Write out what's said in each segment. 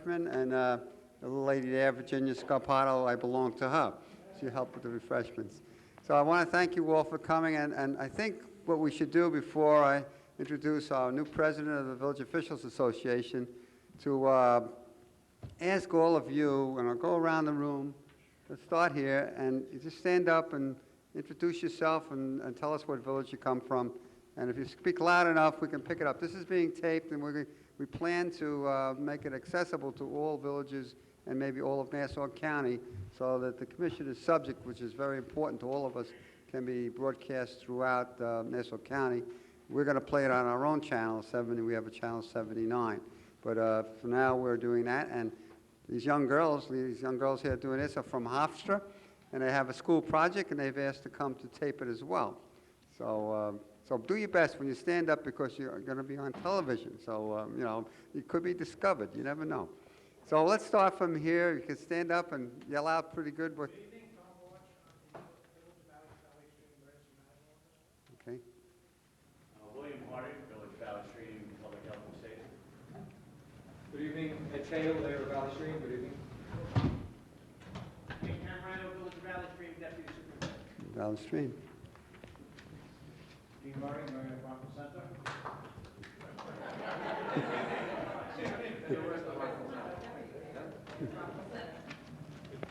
And the little lady there, Virginia Scarpato, I belong to her. She helped with the refreshments. So I want to thank you all for coming, and I think what we should do before I introduce our new president of the Village Officials Association to ask all of you, and I'll go around the room, let's start here, and you just stand up and introduce yourself and tell us what village you come from. And if you speak loud enough, we can pick it up. This is being taped, and we plan to make it accessible to all villages and maybe all of Nassau County so that the commissioner's subject, which is very important to all of us, can be broadcast throughout Nassau County. We're going to play it on our own channel, 70. We have a channel 79. But for now, we're doing that. And these young girls here doing this are from Hofstra, and they have a school project, and they've asked to come to tape it as well. So do your best when you stand up because you're going to be on television. So, you know, you could be discovered. You never know. So let's start from here. You can stand up and yell out pretty good. But okay. William Hardy, Village Valley Stream, Public Health and Safety. Good evening. Ed Cahill, Mayor of Valley Stream. Good evening. Ken Randall, Village Valley Stream, Deputy Superintendent. Valley Stream. Dean Murray, Mayor of Rockland Center.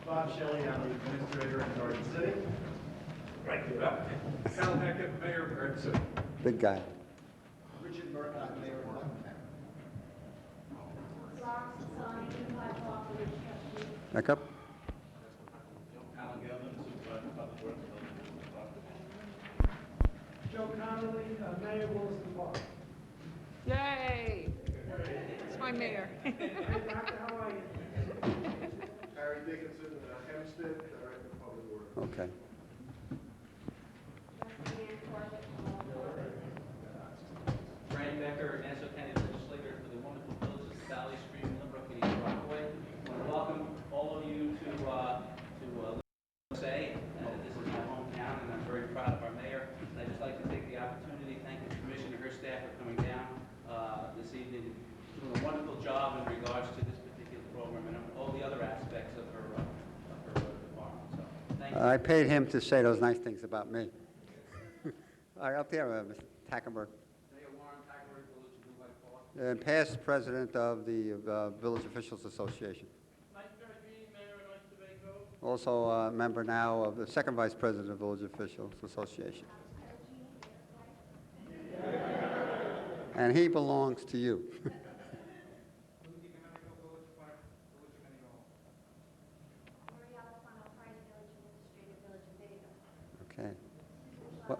Bob Shelley, I'm the administrator in Garden City. Right, you're up. Sal Hackett, Mayor of Garden City. Big guy. Richard Murdoch, Mayor of Rockland. Back up. Alan Gelman, Supervisor of Public Works, Village Department. Joe Connolly, Mayor of Williston Park. Yay! It's my mayor. How are you? Harry Dickinson, Hempstead, Director of Public Works. Okay. Brian Becker, Nassau County Legislator for the wonderful villages of Valley Stream, Limbrook, and East Rockaway. I want to welcome all of you to say this is my hometown, and I'm very proud of our mayor. And I'd just like to take the opportunity to thank the commission and her staff for coming down this evening, doing a wonderful job in regards to this particular program and all the other aspects of her department. So, thank you. I paid him to say those nice things about me. All right, up there, Mr. Tackenberg. Mayor Warren Tackenberg, Village of Blue Light Park. And past president of the Village Officials Association. Also a member now of the second vice president of Village Officials Association. And he belongs to you. Okay. What?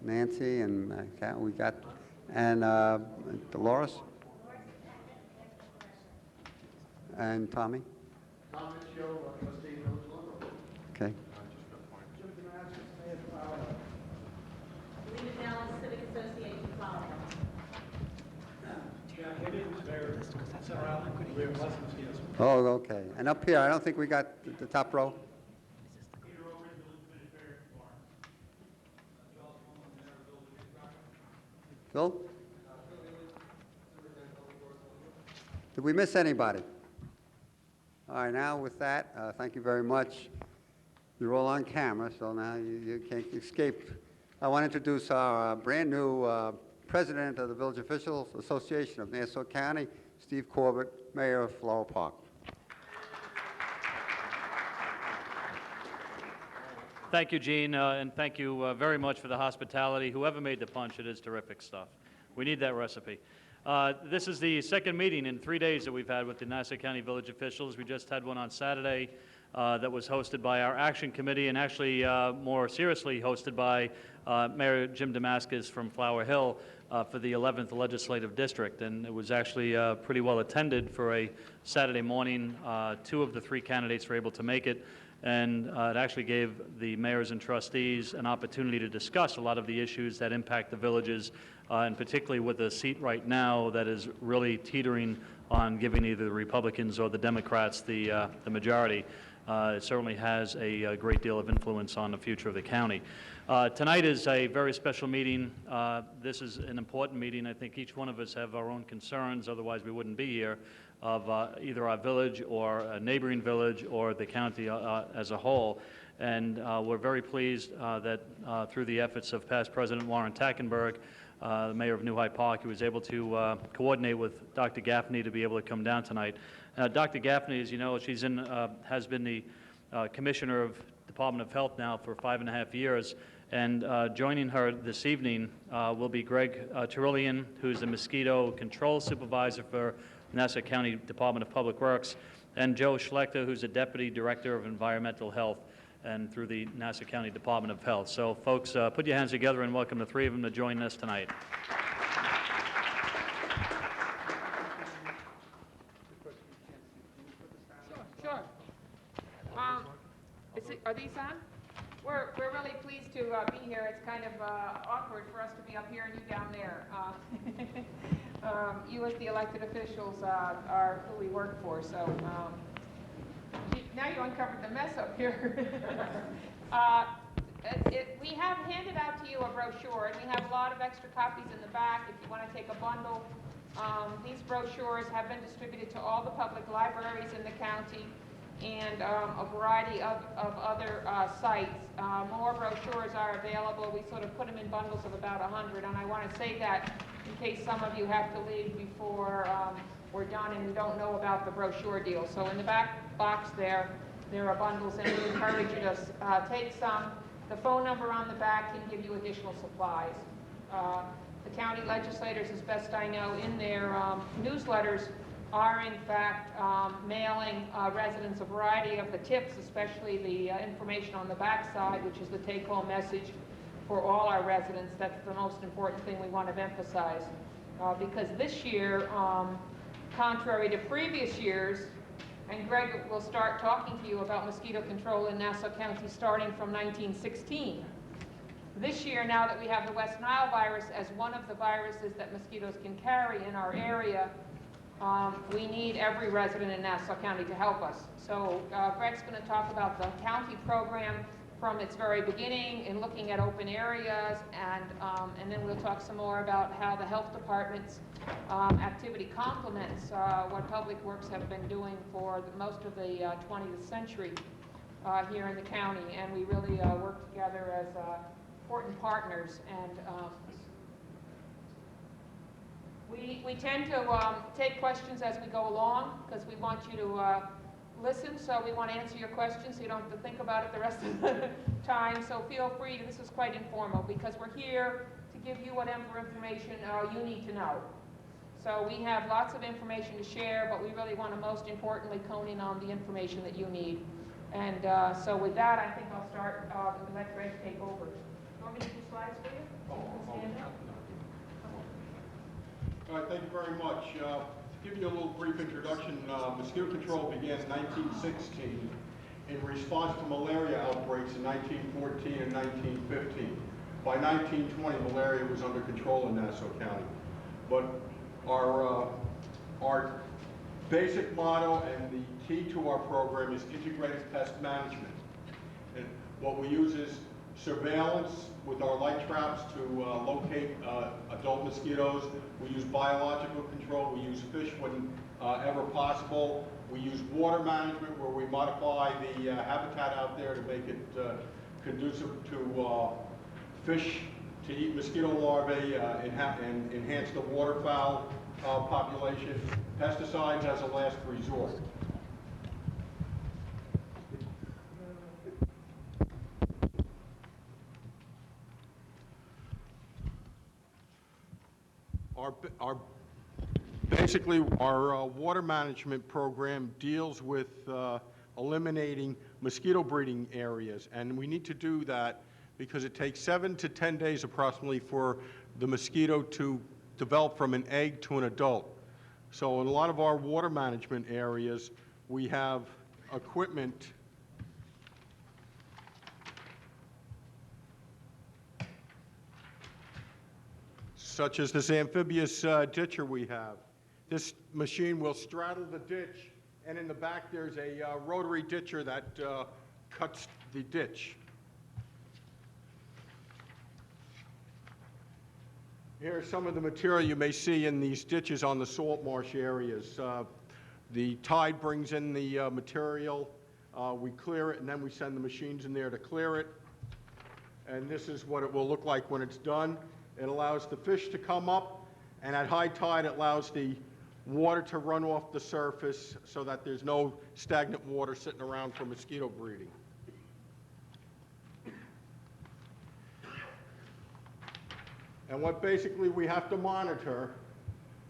Nancy and we got, and Dolores? And Tommy? Thomas Show, Trustee Village Lumber. Okay. Jim Damascus, Mayor of Flower Hill. Lena Dallas Civic Association, Flower Jack Higgins, Mayor of Center Island. We have Pleasant Mosquitoes. Oh, okay. And up here, I don't think we got the top row. Peter Owen, Village Administrator, Florence. Phil? Did we miss anybody? All right, now with that, thank you very much. You're all on camera, so now you can't escape. I want to introduce our brand new president of the Village Officials Association of Nassau County, Steve Corbett, Mayor of Floral Park. Thank you, Gene, and thank you very much for the hospitality. Whoever made the punch, it is terrific stuff. We need that recipe. This is the second meeting in 3 days that we've had with the Nassau County Village Officials. We just had one on Saturday that was hosted by our Action Committee and actually more seriously hosted by Mayor Jim Damascus from Flower Hill for the 11th Legislative District. And it was actually pretty well attended for a Saturday morning. 2 of the 3 candidates were able to make it. And it actually gave the mayors and trustees an opportunity to discuss a lot of the issues that impact the villages, and particularly with the seat right now that is really teetering on giving either the Republicans or the Democrats the majority. It certainly has a great deal of influence on the future of the county. Tonight is a very special meeting. This is an important meeting. I think each one of us have our own concerns, otherwise we wouldn't be here, of either our village or a neighboring village or the county as a whole. And we're very pleased that through the efforts of past President Warren Tackenberg, the mayor of New Hyde Park, he was able to coordinate with Dr. Gaffney to be able to come down tonight. Dr. Gaffney, as you know, she's has been the Commissioner of Department of Health now for 5.5 years, and joining her this evening will be Greg Terillian, who's the Mosquito Control Supervisor for Nassau County Department of Public Works, and Joe Schlechter, who's the Deputy Director of Environmental Health and through the Nassau County Department of Health. So folks, put your hands together and welcome the three of them to join us tonight. Sure. Are these on? We're really pleased to be here. It's kind of awkward for us to be up here and you down there. You as the elected officials are who we work for, so now you uncovered the mess up here. We have handed out to you a brochure, and we have a lot of extra copies in the back if you want to take a bundle. These brochures have been distributed to all the public libraries in the county and a variety of other sites. More brochures are available. We sort of put them in bundles of about 100, and I want to say that in case some of you have to leave before we're done and you don't know about the brochure deal. So in the back box there are bundles, and we encourage you to take some. The phone number on the back can give you additional supplies. The county legislators, as best I know, in their newsletters are in fact mailing residents a variety of the tips, especially the information on the back side, which is the take-home message for all our residents. That's the most important thing we want to emphasize. Because this year, contrary to previous years, and Greg will start talking to you about mosquito control in Nassau County starting from 1916. This year, now that we have the West Nile virus as one of the viruses that mosquitoes can carry in our area, we need every resident in Nassau County to help us. So Greg's going to talk about the county program from its very beginning in looking at open areas, and then we'll talk some more about how the health department's activity complements what Public Works have been doing for most of the 20th century here in the county, and we really work together as important partners. And we tend to take questions as we go along because we want you to listen, so we want to answer your questions so you don't have to think about it the rest of the time. So feel free, this is quite informal because we're here to give you whatever information you need to know. So we have lots of information to share, but we really want to most importantly hone in on the information that you need. And so with that, I think I'll start and let Greg take over. You want me to do slides for you? You can stand up. All right, thank you very much. To give you a little brief introduction, mosquito control began in 1916 in response to malaria outbreaks in 1914 and 1915. By 1920, malaria was under control in Nassau County. But our basic motto and the key to our program is integrated pest management. And what we use is surveillance with our light traps to locate adult mosquitoes. We use biological control. We use fish when ever possible. We use water management where we modify the habitat out there to make it conducive to fish to eat mosquito larvae and enhance the waterfowl population. Pesticides as a last resort. Basically, our water management program deals with eliminating mosquito breeding areas, and we need to do that because it takes 7 to 10 days approximately for the mosquito to develop from an egg to an adult. So in a lot of our water management areas, we have equipment such as this amphibious ditcher we have. This machine will straddle the ditch and in the back there's a rotary ditcher that cuts the ditch. Here's some of the material you may see in these ditches on the salt marsh areas. The tide brings in the material, we clear it, and then we send the machines in there to clear it. And this is what it will look like when it's done. It allows the fish to come up, and at high tide it allows the water to run off the surface so that there's no stagnant water sitting around for mosquito breeding. And what basically we have to monitor,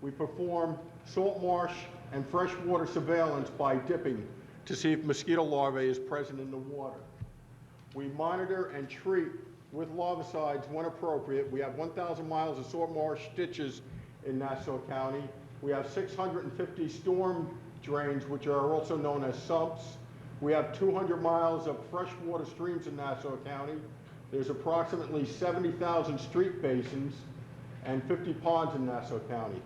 we perform salt marsh and freshwater surveillance by dipping to see if mosquito larvae is present in the water. We monitor and treat with larvicides when appropriate. We have 1,000 miles of salt marsh ditches in Nassau County. We have 650 storm drains, which are also known as sumps. We have 200 miles of freshwater streams in Nassau County. There's approximately 70,000 street basins and 50 ponds in Nassau County.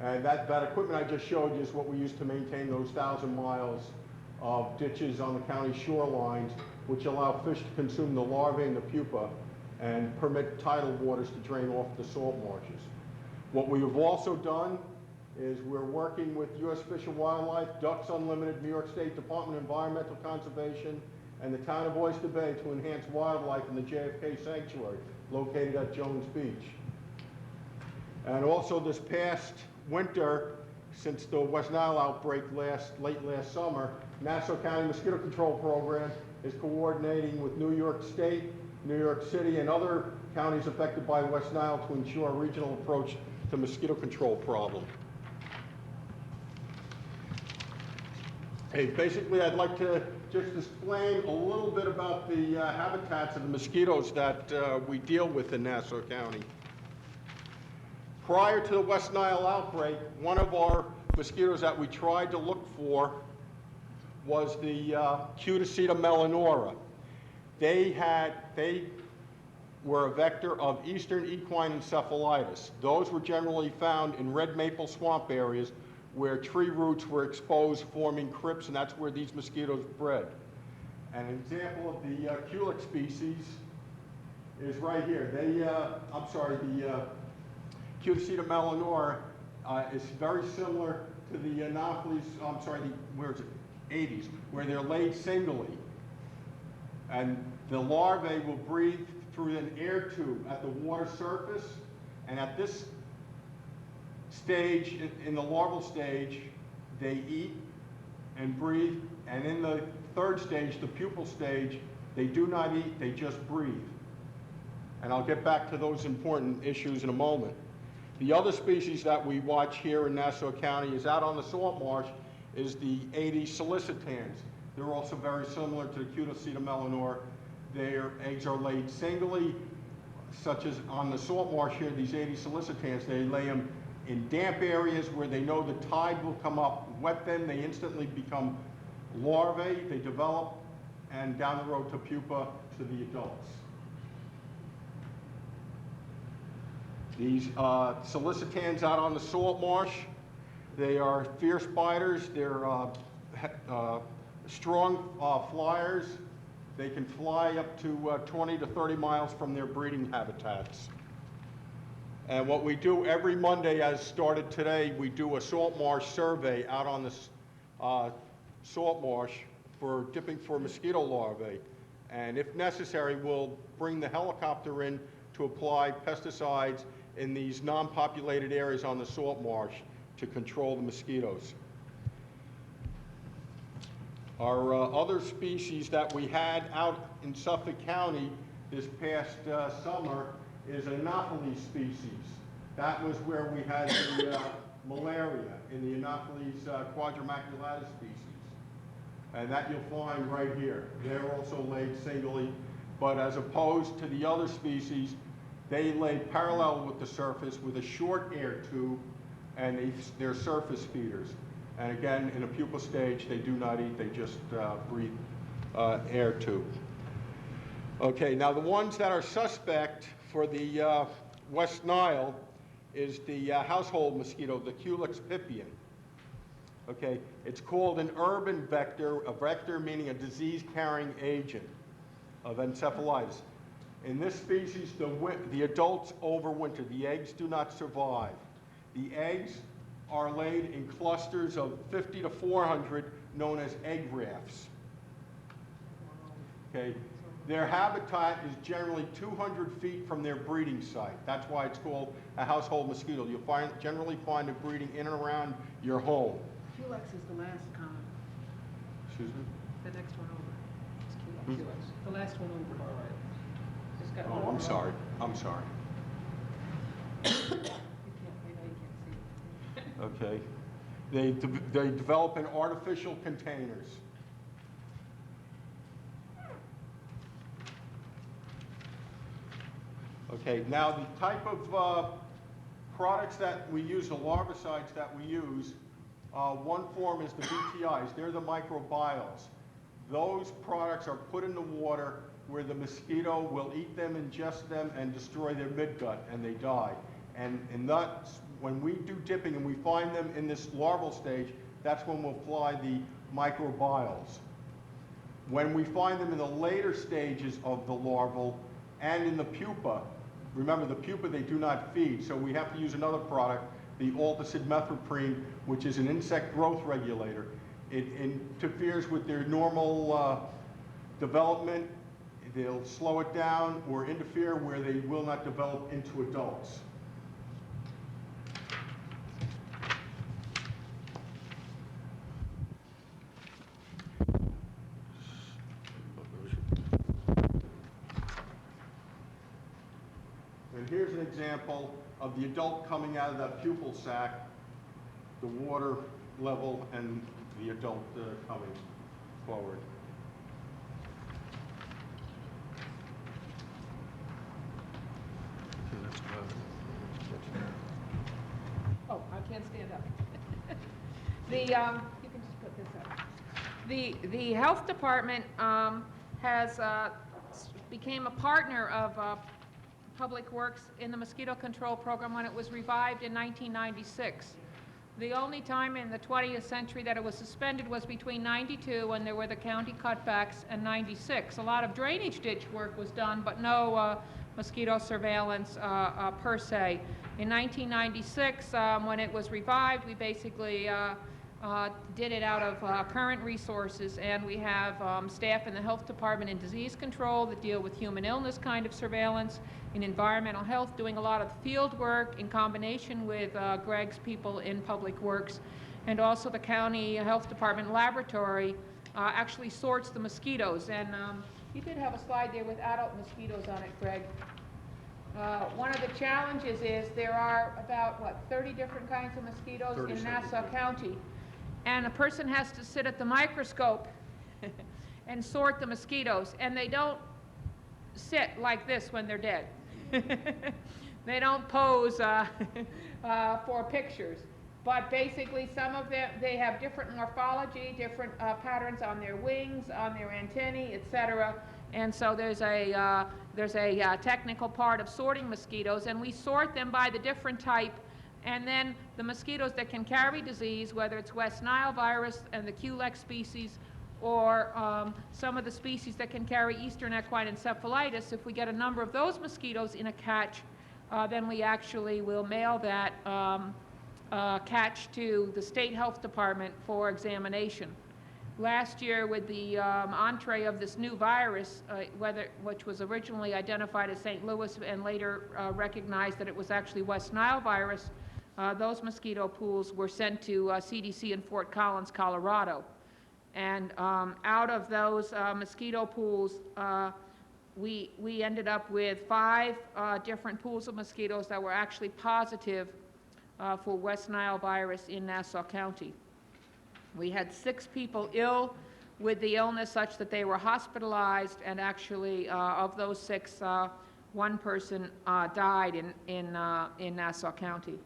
And that equipment I just showed you is what we use to maintain those 1,000 miles of ditches on the county shorelines, which allow fish to consume the larvae and the pupa and permit tidal waters to drain off the salt marshes. What we have also done is we're working with U.S. Fish and Wildlife, Ducks Unlimited, New York State Department of Environmental Conservation, and the town of Oyster Bay to enhance wildlife in the JFK Sanctuary, located at Jones Beach. And also this past winter, since the West Nile outbreak late last summer, Nassau County Mosquito Control Program is coordinating with New York State, New York City, and other counties affected by West Nile to ensure a regional approach to mosquito control problem. Hey, basically, I'd like to just explain a little bit about the habitats of the mosquitoes that we deal with in Nassau County. Prior to the West Nile outbreak, one of our mosquitoes that we tried to look for was the Cutoceta melanura. They were a vector of eastern equine encephalitis. Those were generally found in red maple swamp areas where tree roots were exposed, forming crypts, and that's where these mosquitoes bred. An example of the Culex species is right here. The Cutoceta melanura is very similar to the Anopheles, Aedes, where they're laid singly. And the larvae will breathe through an air tube at the water surface, and at this stage, in the larval stage, they eat and breathe, and in the third stage, the pupal stage, they do not eat, they just breathe. And I'll get back to those important issues in a moment. The other species that we watch here in Nassau County is out on the salt marsh, is the Aedes sollicitans. They're also very similar to the Cutoceta melanura. Their eggs are laid singly, such as on the salt marsh here, these Aedes sollicitans, they lay them in damp areas where they know the tide will come up, wet them, they instantly become larvae, they develop, and down the road to pupa to the adults. These sollicitans out on the salt marsh, they are fierce biters, they're strong flyers. They can fly up to 20 to 30 miles from their breeding habitats. And what we do every Monday, as started today, we do a salt marsh survey out on the salt marsh for dipping for mosquito larvae. And if necessary, we'll bring the helicopter in to apply pesticides in these non-populated areas on the salt marsh to control the mosquitoes. Our other species that we had out in Suffolk County this past summer is an Anopheles species. That was where we had the malaria in the Anopheles quadrimaculatus species. And that you'll find right here. They're also laid singly, but as opposed to the other species, they lay parallel with the surface with a short air tube, and they're surface feeders. And again, in a pupal stage, they do not eat, they just breathe air tube. Okay, now the ones that are suspect for the West Nile is the household mosquito, the Culex pipian. Okay, it's called an urban vector, a vector meaning a disease-carrying agent of encephalitis. In this species, the adults overwinter. The eggs do not survive. The eggs are laid in clusters of 50 to 400, known as egg rafts. Okay, their habitat is generally 200 feet from their breeding site. That's why it's called a household mosquito. You'll generally find it breeding in and around your home. Culex is the last comment, Excuse me? the next one over. It's Culex. The last one over. All right. Just got Oh, one. I'm sorry. I'm sorry. You can't, I know you can't see it. Okay. They develop in artificial containers. Okay, now the type of products that we use, the larvicides that we use, one form is the BTIs. They're the microbioles. Those products are put in the water where the mosquito will eat them, ingest them, and destroy their midgut, and they die. And that's, when we do dipping and we find them in this larval stage, that's when we'll apply the microbioles. When we find them in the later stages of the larval and in the pupa, remember the pupa they do not feed, so we have to use another product, the Alticid methoprene, which is an insect growth regulator. It interferes with their normal development. They'll slow it down or interfere where they will not develop into adults. And here's an example of the adult coming out of that pupal sac, the water level, and the adult coming forward. Oh, I can't stand up. You can just put this up. The health department became a partner of Public Works in the mosquito control program when it was revived in 1996. The only time in the 20th century that it was suspended was between 92, when there were the county cutbacks, and 96. A lot of drainage ditch work was done, but no mosquito surveillance per se. In 1996, when it was revived, we basically did it out of current resources, and we have staff in the health department in disease control that deal with human illness kind of surveillance, in environmental health, doing a lot of field work in combination with Greg's people in Public Works, and also the county health department laboratory actually sorts the mosquitoes. And you did have a slide there with adult mosquitoes on it, Greg. One of the challenges is there are about, 30 different kinds of mosquitoes in Nassau County. And a person has to sit at the microscope and sort the mosquitoes. And they don't sit like this when they're dead. They don't pose for pictures. But basically, some of them, they have different morphology, different patterns on their wings, on their antennae, etc. And so there's a technical part of sorting mosquitoes, and we sort them by the different type, and then the mosquitoes that can carry disease, whether it's West Nile virus and the Culex species, or some of the species that can carry Eastern equine encephalitis, if we get a number of those mosquitoes in a catch, then we actually will mail that catch to the state health department for examination. Last year, with the entree of this new virus, which was originally identified as St. Louis and later recognized that it was actually West Nile virus, those mosquito pools were sent to CDC in Fort Collins, Colorado. And out of those mosquito pools, we ended up with 5 different pools of mosquitoes that were actually positive for West Nile virus in Nassau County. We had 6 people ill with the illness such that they were hospitalized, and actually of those 6, 1 person died in Nassau County.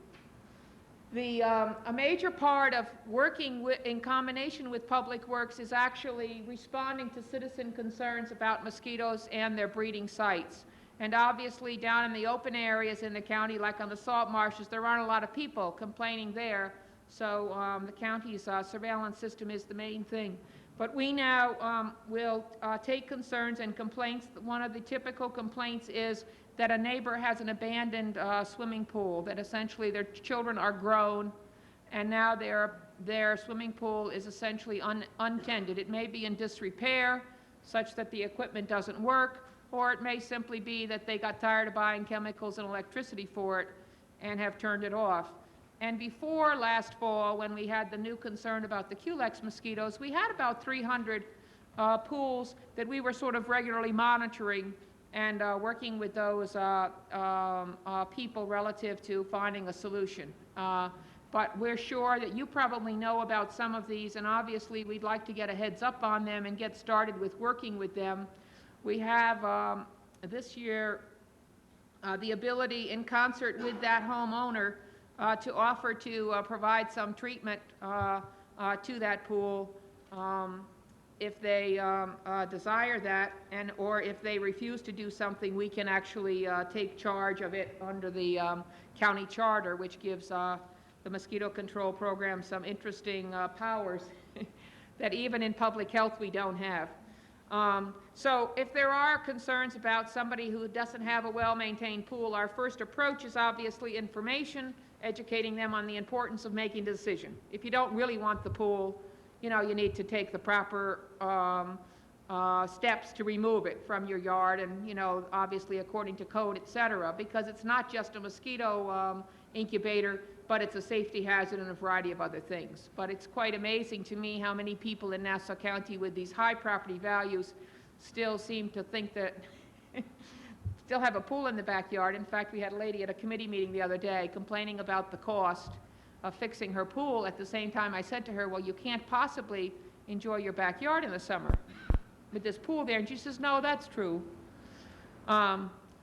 A major part of working in combination with Public Works is actually responding to citizen concerns about mosquitoes and their breeding sites. And obviously down in the open areas in the county, like on the salt marshes, there aren't a lot of people complaining there. So the county's surveillance system is the main thing. But we now will take concerns and complaints. One of the typical complaints is that a neighbor has an abandoned swimming pool, that essentially their children are grown, and now their swimming pool is essentially untended. It may be in disrepair, such that the equipment doesn't work, or it may simply be that they got tired of buying chemicals and electricity for it and have turned it off. And before last fall, when we had the new concern about the Culex mosquitoes, we had about 300 pools that we were sort of regularly monitoring and working with those people relative to finding a solution. But we're sure that you probably know about some of these, and obviously we'd like to get a heads up on them and get started with working with them. We have this year the ability, in concert with that homeowner, to offer to provide some treatment to that pool if they desire that, and or if they refuse to do something, we can actually take charge of it under the county charter, which gives the mosquito control program some interesting powers that even in public health we don't have. So if there are concerns about somebody who doesn't have a well-maintained pool, our first approach is obviously information, educating them on the importance of making a decision. If you don't really want the pool, you know, you need to take the proper steps to remove it from your yard, and, you know, obviously according to code, et cetera, because it's not just a mosquito incubator, but it's a safety hazard and a variety of other things. But it's quite amazing to me how many people in Nassau County with these high property values still seem to think that still have a pool in the backyard. In fact, we had a lady at a committee meeting the other day complaining about the cost of fixing her pool. At the same time, I said to her, well, you can't possibly enjoy your backyard in the summer with this pool there. And she says, no, that's true.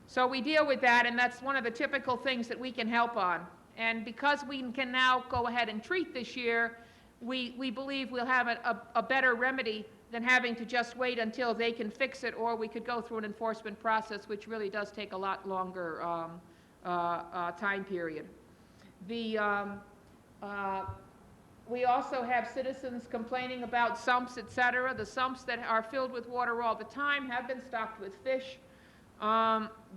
So we deal with that, and that's one of the typical things that we can help on. And because we can now go ahead and treat this year, we believe we'll have a better remedy than having to just wait until they can fix it, or we could go through an enforcement process, which really does take a lot longer time period. We also have citizens complaining about sumps, et cetera. The sumps that are filled with water all the time have been stocked with fish.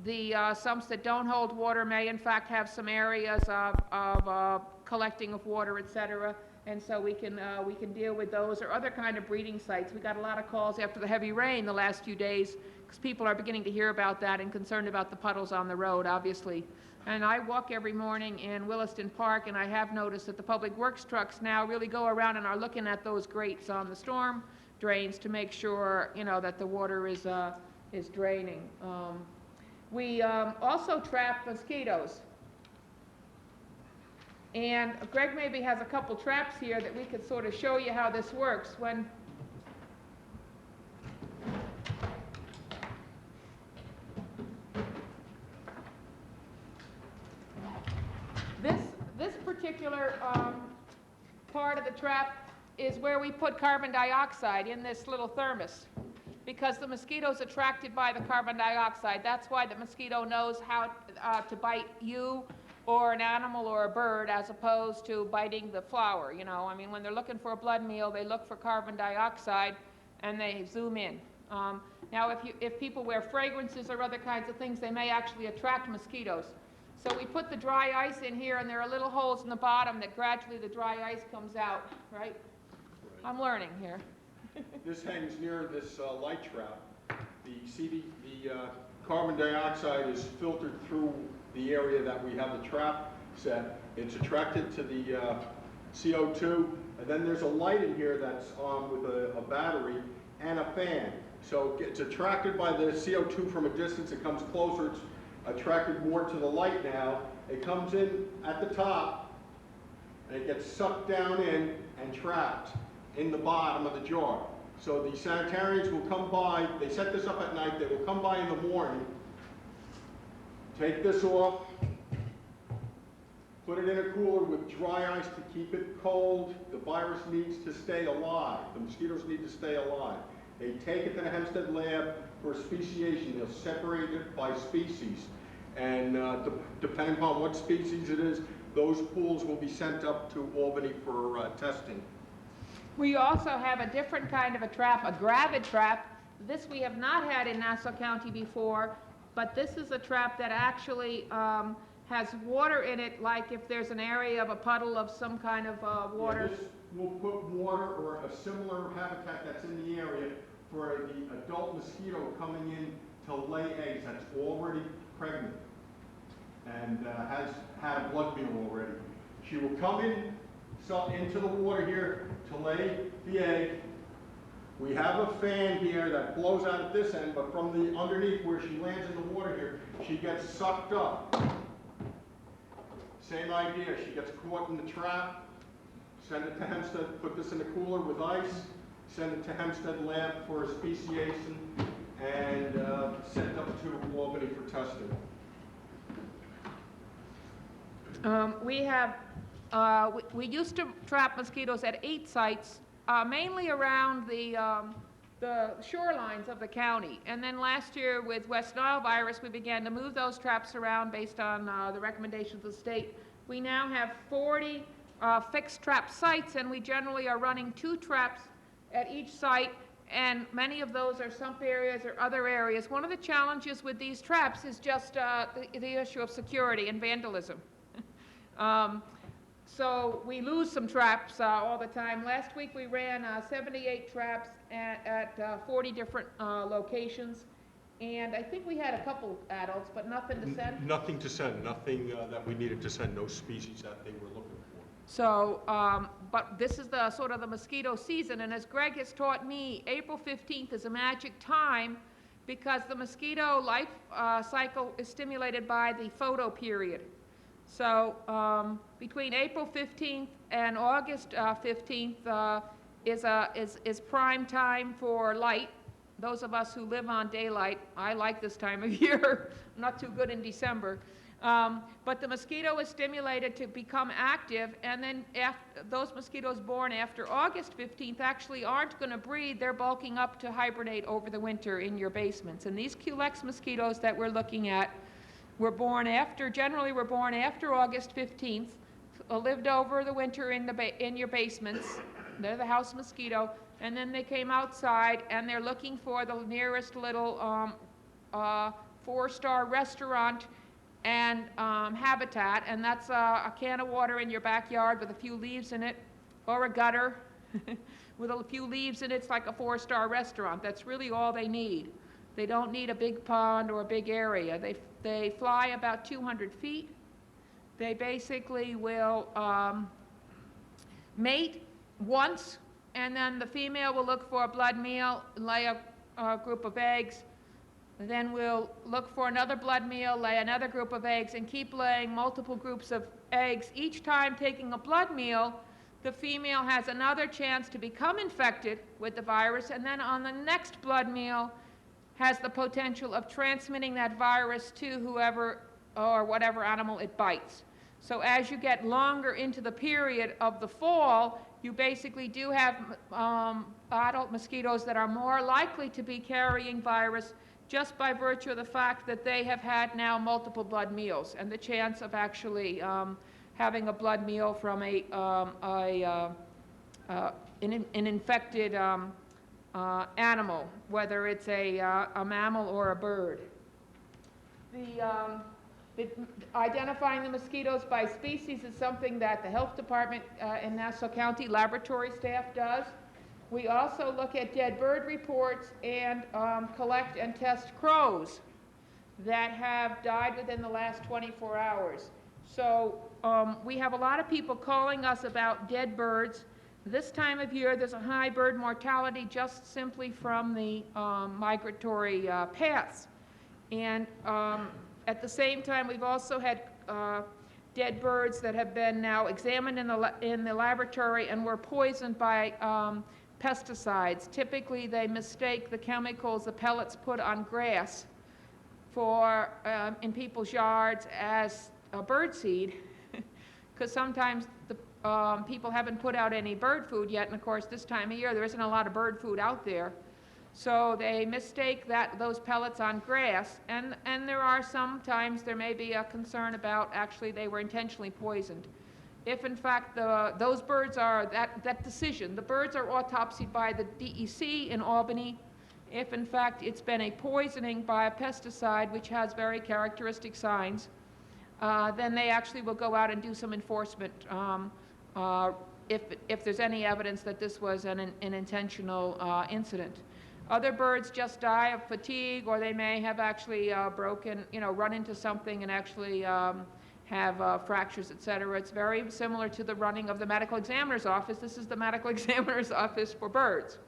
The sumps that don't hold water may in fact have some areas of collecting of water, et cetera. And so we can deal with those, or other kind of breeding sites. We got a lot of calls after the heavy rain the last few days, because people are beginning to hear about that and concerned about the puddles on the road, obviously. And I walk every morning in Williston Park, and I have noticed that the public works trucks now really go around and are looking at those grates on the storm drains to make sure, you know, that the water is draining. We also trap mosquitoes. And Greg maybe has a couple traps here that we could sort of show you how this works. When this particular part of the trap is where we put carbon dioxide in this little thermos, because the mosquito's attracted by the carbon dioxide. That's why the mosquito knows how to bite you or an animal or a bird, as opposed to biting the flower. You know, I mean, when they're looking for a blood meal, they look for carbon dioxide and they zoom in. Now, if people wear fragrances or other kinds of things, they may actually attract mosquitoes. So we put the dry ice in here, and there are little holes in the bottom that gradually the dry ice comes out, right? I'm learning here. This hangs near this light trap. The carbon dioxide is filtered through the area that we have the trap set. It's attracted to the CO2, and then there's a light in here that's on with a battery and a fan. So it's attracted by the CO2 from a distance. It comes closer. It's attracted more to the light now. It comes in at the top, and it gets sucked down in and trapped in the bottom of the jar. So the sanitarians will come by. They set this up at night. They will come by in the morning, take this off, put it in a cooler with dry ice to keep it cold. The virus needs to stay alive. The mosquitoes need to stay alive. They take it to the Hempstead lab for speciation. They'll separate it by species. And depending upon what species it is, those pools will be sent up to Albany for testing. We also have a different kind of a trap, a gravid trap. This we have not had in Nassau County before, but this is a trap that actually has water in it, like if there's an area of a puddle of some kind of water. Yeah, this will put water or a similar habitat that's in the area for the adult mosquito coming in to lay eggs that's already pregnant and has had a blood meal already. She will come in into the water here to lay the egg. We have a fan here that blows out at this end, but from the underneath where she lands in the water here, she gets sucked up. Same idea, she gets caught in the trap, send it to Hempstead, put this in a cooler with ice, send it to Hempstead Lab for speciation, and send up to Albany for testing. We used to trap mosquitoes at 8 sites, mainly around the shorelines of the county. And then last year with West Nile virus, we began to move those traps around based on the recommendations of the state. We now have 40 fixed trap sites, and we generally are running 2 traps at each site, and many of those are sump areas or other areas. One of the challenges with these traps is just the issue of security and vandalism. So we lose some traps all the time. Last week we ran 78 traps at 40 different locations, and I think we had a couple adults, but nothing to send. Nothing to send, nothing that we needed to send, no species that they were looking for. So, but this is the sort of the mosquito season, and as Greg has taught me, April 15th is a magic time because the mosquito life cycle is stimulated by the photoperiod. So between April 15th and August 15th is prime time for light. Those of us who live on daylight, I like this time of year. I'm not too good in December. But the mosquito is stimulated to become active, and then those mosquitoes born after August 15th actually aren't going to breed. They're bulking up to hibernate over the winter in your basements. And these Culex mosquitoes that we're looking at generally were born after August 15th, lived over the winter in your basements. They're the house mosquito, and then they came outside and they're looking for the nearest little 4-star restaurant and habitat, and that's a can of water in your backyard with a few leaves in it, or a gutter with a few leaves in it. It's like a 4-star restaurant. That's really all they need. They don't need a big pond or a big area. They fly about 200 feet. They basically will mate once, and then the female will look for a blood meal, lay a group of eggs, then we'll look for another blood meal, lay another group of eggs, and keep laying multiple groups of eggs. Each time taking a blood meal, the female has another chance to become infected with the virus, and then on the next blood meal has the potential of transmitting that virus to whoever or whatever animal it bites. So as you get longer into the period of the fall, you basically do have adult mosquitoes that are more likely to be carrying virus just by virtue of the fact that they have had now multiple blood meals, and the chance of actually having a blood meal from an infected animal, whether it's a mammal or a bird. Identifying the mosquitoes by species is something that the health department in Nassau County laboratory staff does. We also look at dead bird reports and collect and test crows that have died within the last 24 hours. So we have a lot of people calling us about dead birds. This time of year, there's a high bird mortality just simply from the migratory paths. And at the same time, we've also had dead birds that have been now examined in the laboratory and were poisoned by pesticides. Typically, they mistake the chemicals, the pellets put on grass for, in people's yards as a bird seed, because sometimes the people haven't put out any bird food yet, and of course this time of year there isn't a lot of bird food out there. So they mistake those pellets on grass, and there are sometimes there may be a concern about actually they were intentionally poisoned. If in fact those birds are, that decision, the birds are autopsied by the DEC in Albany. If in fact it's been a poisoning by a pesticide which has very characteristic signs, then they actually will go out and do some enforcement if there's any evidence that this was an intentional incident. Other birds just die of fatigue, or they may have actually run into something and actually have fractures, etc. It's very similar to the running of the medical examiner's office. This is the medical examiner's office for birds.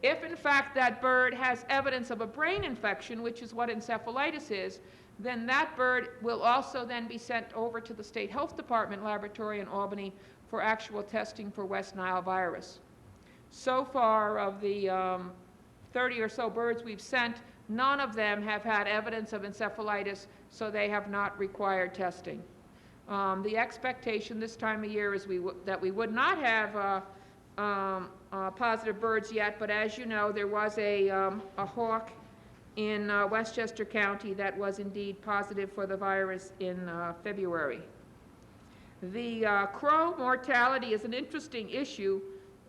If in fact that bird has evidence of a brain infection, which is what encephalitis is, then that bird will also then be sent over to the State Health Department laboratory in Albany for actual testing for West Nile virus. So far, of the 30 or so birds we've sent, none of them have had evidence of encephalitis, so they have not required testing. The expectation this time of year is that we would not have positive birds yet, but as you know, there was a hawk in Westchester County that was indeed positive for the virus in February. The crow mortality is an interesting issue.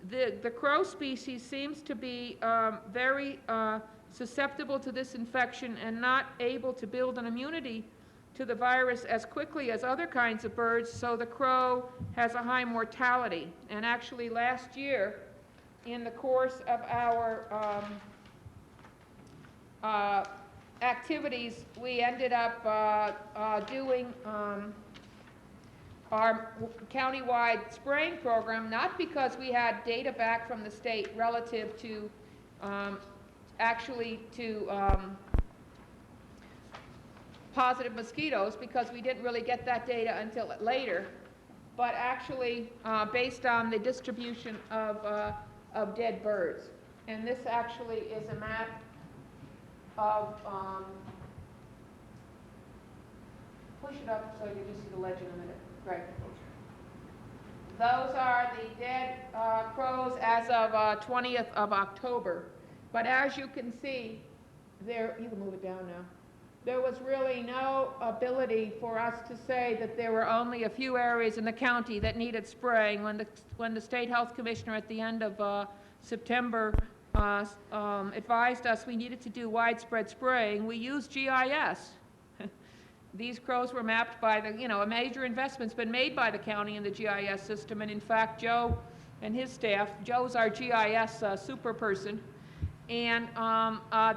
The crow species seems to be very susceptible to this infection and not able to build an immunity to the virus as quickly as other kinds of birds, so the crow has a high mortality. And actually last year, in the course of our activities, we ended up doing our countywide spraying program, not because we had data back from the state relative to positive mosquitoes, because we didn't really get that data until later, but actually based on the distribution of dead birds. And this actually is a map of, push it up so you can see the legend in a minute. Greg. Those are the dead crows as of 20th of October. But as you can see, there, you can move it down now. There was really no ability for us to say that there were only a few areas in the county that needed spraying. When the State Health Commissioner at the end of September advised us we needed to do widespread spraying, we used GIS. These crows were mapped by the, a major investment's been made by the county in the GIS system, and in fact, Joe and his staff, Joe's our GIS super person, and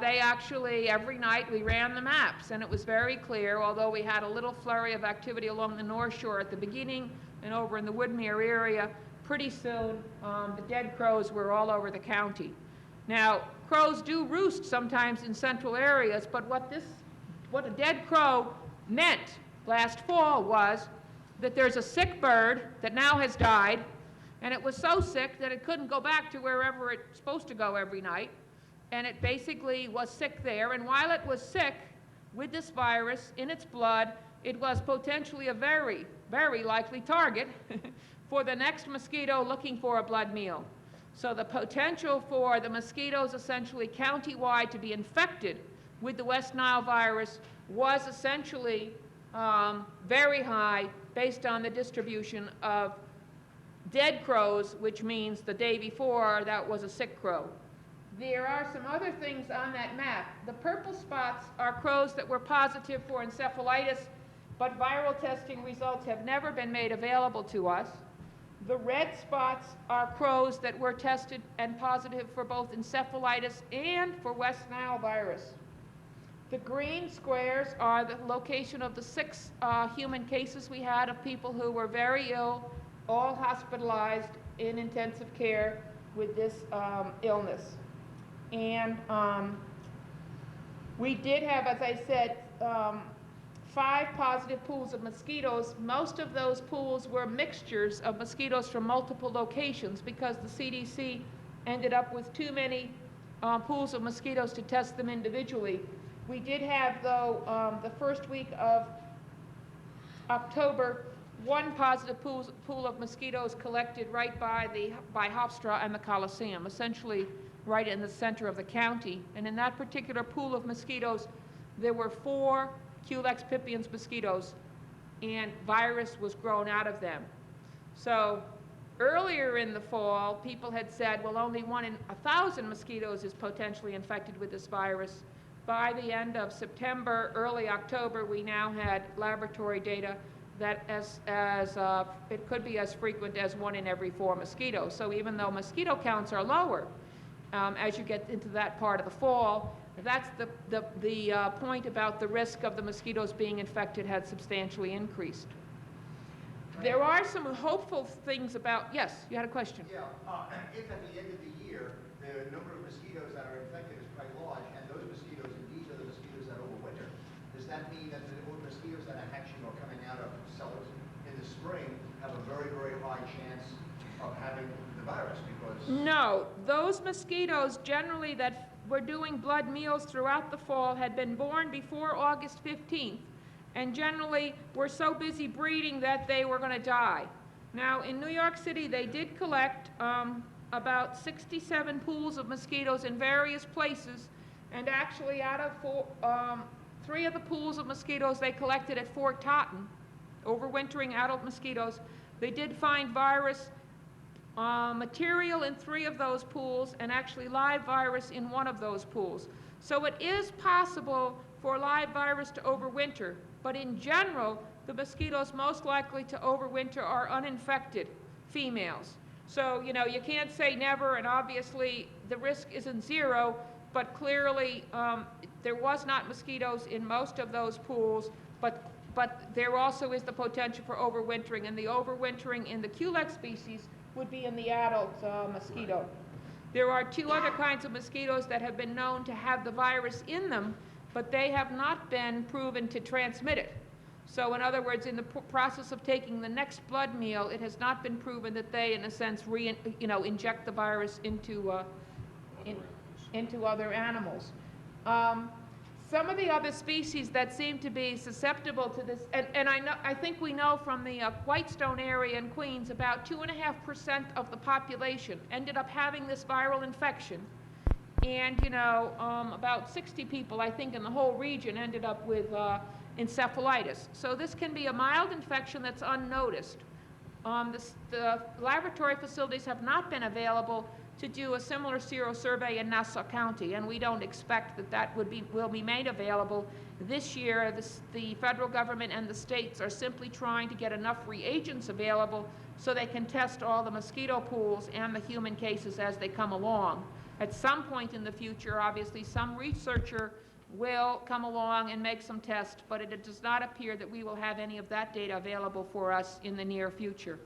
they actually, every night we ran the maps, and it was very clear, although we had a little flurry of activity along the North Shore at the beginning and over in the Woodmere area, pretty soon the dead crows were all over the county. Now, crows do roost sometimes in central areas, but what a dead crow meant last fall was that there's a sick bird that now has died, and it was so sick that it couldn't go back to wherever it's supposed to go every night, and it basically was sick there. And while it was sick with this virus in its blood, it was potentially a very, very likely target for the next mosquito looking for a blood meal. So the potential for the mosquitoes essentially countywide to be infected with the West Nile virus was essentially very high based on the distribution of dead crows, which means the day before that was a sick crow. There are some other things on that map. The purple spots are crows that were positive for encephalitis, but viral testing results have never been made available to us. The red spots are crows that were tested and positive for both encephalitis and for West Nile virus. The green squares are the location of the 6 human cases we had of people who were very ill, all hospitalized in intensive care with this illness. And we did have, as I said, 5 positive pools of mosquitoes. Most of those pools were mixtures of mosquitoes from multiple locations because the CDC ended up with too many pools of mosquitoes to test them individually. We did have, though, the first week of October, 1 positive pool of mosquitoes collected right by Hofstra and the Coliseum. Essentially, right in the center of the county. And in that particular pool of mosquitoes, there were 4 Culex pipiens mosquitoes, and virus was grown out of them. So earlier in the fall, people had said, well, only 1 in 1,000 mosquitoes is potentially infected with this virus. By the end of September, early October, we now had laboratory data that it could be as frequent as 1 in every 4 mosquitoes. So even though mosquito counts are lower as you get into that part of the fall, that's the point about the risk of the mosquitoes being infected had substantially increased. There are some hopeful things about, yes, you had a question? Yeah, if at the end of the year, the number of mosquitoes that are infected is quite large, and those mosquitoes, and these are the mosquitoes that overwinter, does that mean that the mosquitoes that are hatching or coming out of cellars in the spring have a very, very high chance of having the virus? Because No, those mosquitoes generally that were doing blood meals throughout the fall had been born before August 15th, and generally were so busy breeding that they were going to die. Now, in New York City, they did collect about 67 pools of mosquitoes in various places, and actually out of 3 of the pools of mosquitoes they collected at Fort Totten, overwintering adult mosquitoes, they did find virus material in 3 of those pools, and actually live virus in 1 of those pools. So it is possible for live virus to overwinter, but in general, the mosquitoes most likely to overwinter are uninfected females. So, you know, you can't say never, and obviously the risk isn't 0, but clearly there was not mosquitoes in most of those pools, but there also is the potential for overwintering, and the overwintering in the Culex species would be in the adult mosquito. There are 2 other kinds of mosquitoes that have been known to have the virus in them, but they have not been proven to transmit it. So in other words, in the process of taking the next blood meal, it has not been proven that they, in a sense, inject the virus into other animals. Some of the other species that seem to be susceptible to this, and I think we know from the Whitestone area in Queens, about 2.5% of the population ended up having this viral infection. And, you know, about 60 people, I think, in the whole region ended up with encephalitis. So this can be a mild infection that's unnoticed. The laboratory facilities have not been available to do a similar serosurvey in Nassau County, and we don't expect that will be made available this year. The federal government and the states are simply trying to get enough reagents available so they can test all the mosquito pools and the human cases as they come along. At some point in the future, obviously, some researcher will come along and make some tests, but it does not appear that we will have any of that data available for us in the near future.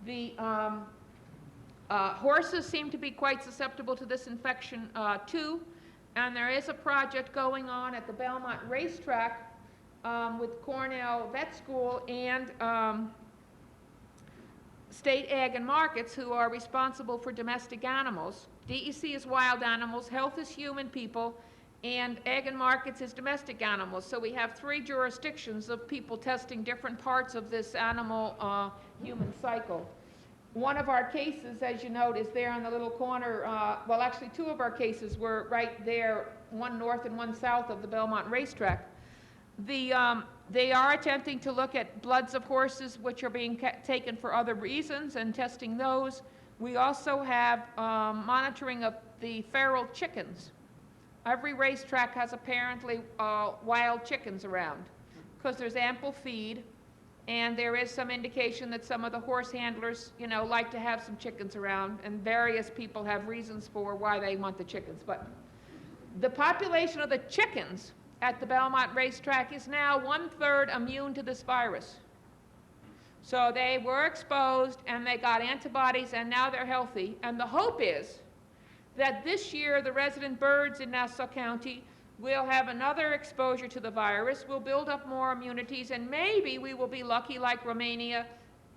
The horses seem to be quite susceptible to this infection too, and there is a project going on at the Belmont Racetrack with Cornell Vet School and State Ag and Markets, who are responsible for domestic animals. DEC is wild animals, health is human people, and Ag and Markets is domestic animals. So we have 3 jurisdictions of people testing different parts of this animal human cycle. One of our cases, as you note, is there in the little corner. Well, actually 2 of our cases were right there, one north and one south of the Belmont Racetrack. They are attempting to look at bloods of horses which are being taken for other reasons and testing those. We also have monitoring of the feral chickens. Every racetrack has apparently wild chickens around because there's ample feed, and there is some indication that some of the horse handlers, you know, like to have some chickens around, and various people have reasons for why they want the chickens. But the population of the chickens at the Belmont Racetrack is now 1/3 immune to this virus. So they were exposed and they got antibodies and now they're healthy. And the hope is that this year the resident birds in Nassau County will have another exposure to the virus, will build up more immunities, and maybe we will be lucky like Romania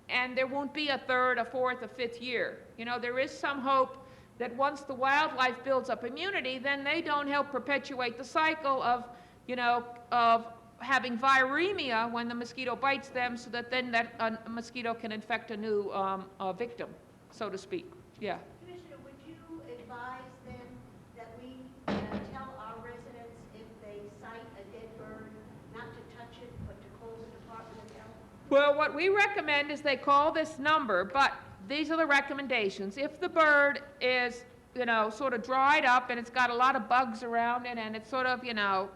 and there won't be a 3rd, a 4th, a 5th year. You know, there is some hope that once the wildlife builds up immunity, then they don't help perpetuate the cycle of, you know, of having viremia when the mosquito bites them, so that then that mosquito can infect a new victim, so to speak. Yeah. Commissioner, would you advise them Well, what we recommend is they call this number, but these are the recommendations. If the bird is, you know, sort of dried up and it's got a lot of bugs around it and it's sort of, you know,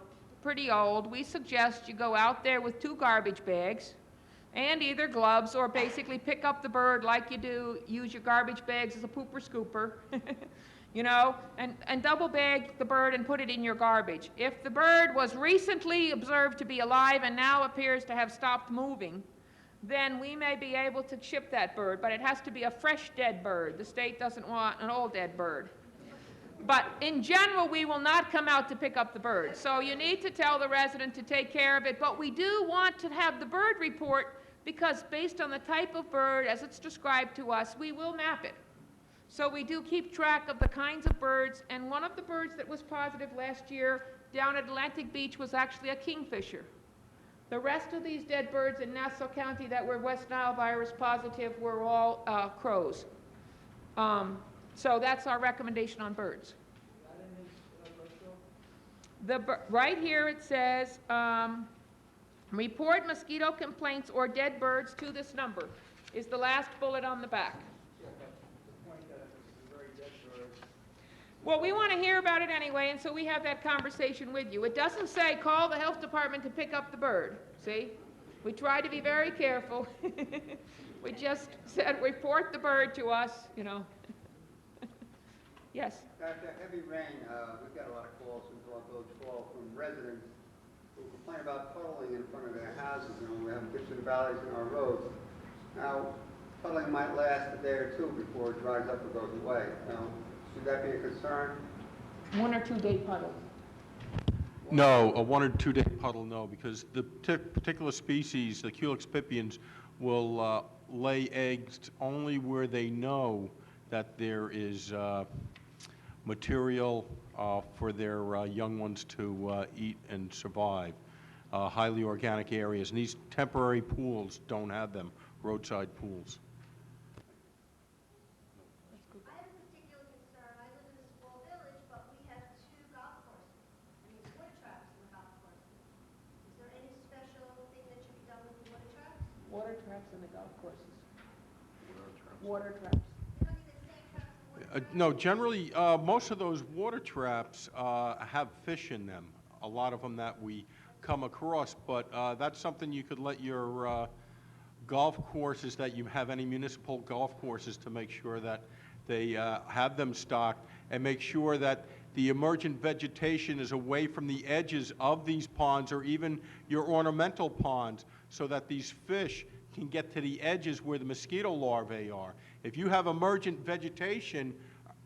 pretty old, we suggest you go out there with 2 garbage bags and either gloves or basically pick up the bird like you do, use your garbage bags as a pooper scooper, you know, and double bag the bird and put it in your garbage. If the bird was recently observed to be alive and now appears to have stopped moving, then we may be able to ship that bird, but it has to be a fresh dead bird. The state doesn't want an old dead bird. But in general, we will not come out to pick up the bird. So you need to tell the resident to take care of it, but we do want to have the bird report because based on the type of bird as it's described to us, we will map it. So we do keep track of the kinds of birds, and one of the birds that was positive last year down at Atlantic Beach was actually a kingfisher. The rest of these dead birds in Nassau County that were West Nile virus positive were all crows. So that's our recommendation on birds. Right here it says, report mosquito complaints or dead birds to this number, is the last bullet on the back. Well, we want to hear about it anyway, and so we have that conversation with you. It doesn't say call the health department to pick up the bird, see? We try to be very careful. We just said report the bird to us, you know. Yes? After heavy rain, we've got a lot of calls into our village hall from residents who complain about puddling in front of their houses, and we have dips and valleys in our roads. Now, puddling might last a day or 2 before it dries up or goes away. Now, should that be a concern? 1 or 2 day puddle. No, a 1 or 2 day puddle, no, because the particular species, the Culex pipiens, will lay eggs only where they know that there is material for their young ones to eat and survive. Highly organic areas, and these temporary pools don't have them, roadside pools. I have a particular concern. I live in a small village, but we have 2 golf courses. I mean, water traps in the golf courses. Is there any special thing that should be done with the water traps? Water traps in the golf courses. Water traps. You don't need the same traps in water traps? No, generally, most of those water traps have fish in them, a lot of them that we come across, but that's something you could let your golf courses, that you have any municipal golf courses, to make sure that they have them stocked, and make sure that the emergent vegetation is away from the edges of these ponds or even your ornamental ponds, so that these fish can get to the edges where the mosquito larvae are. If you have emergent vegetation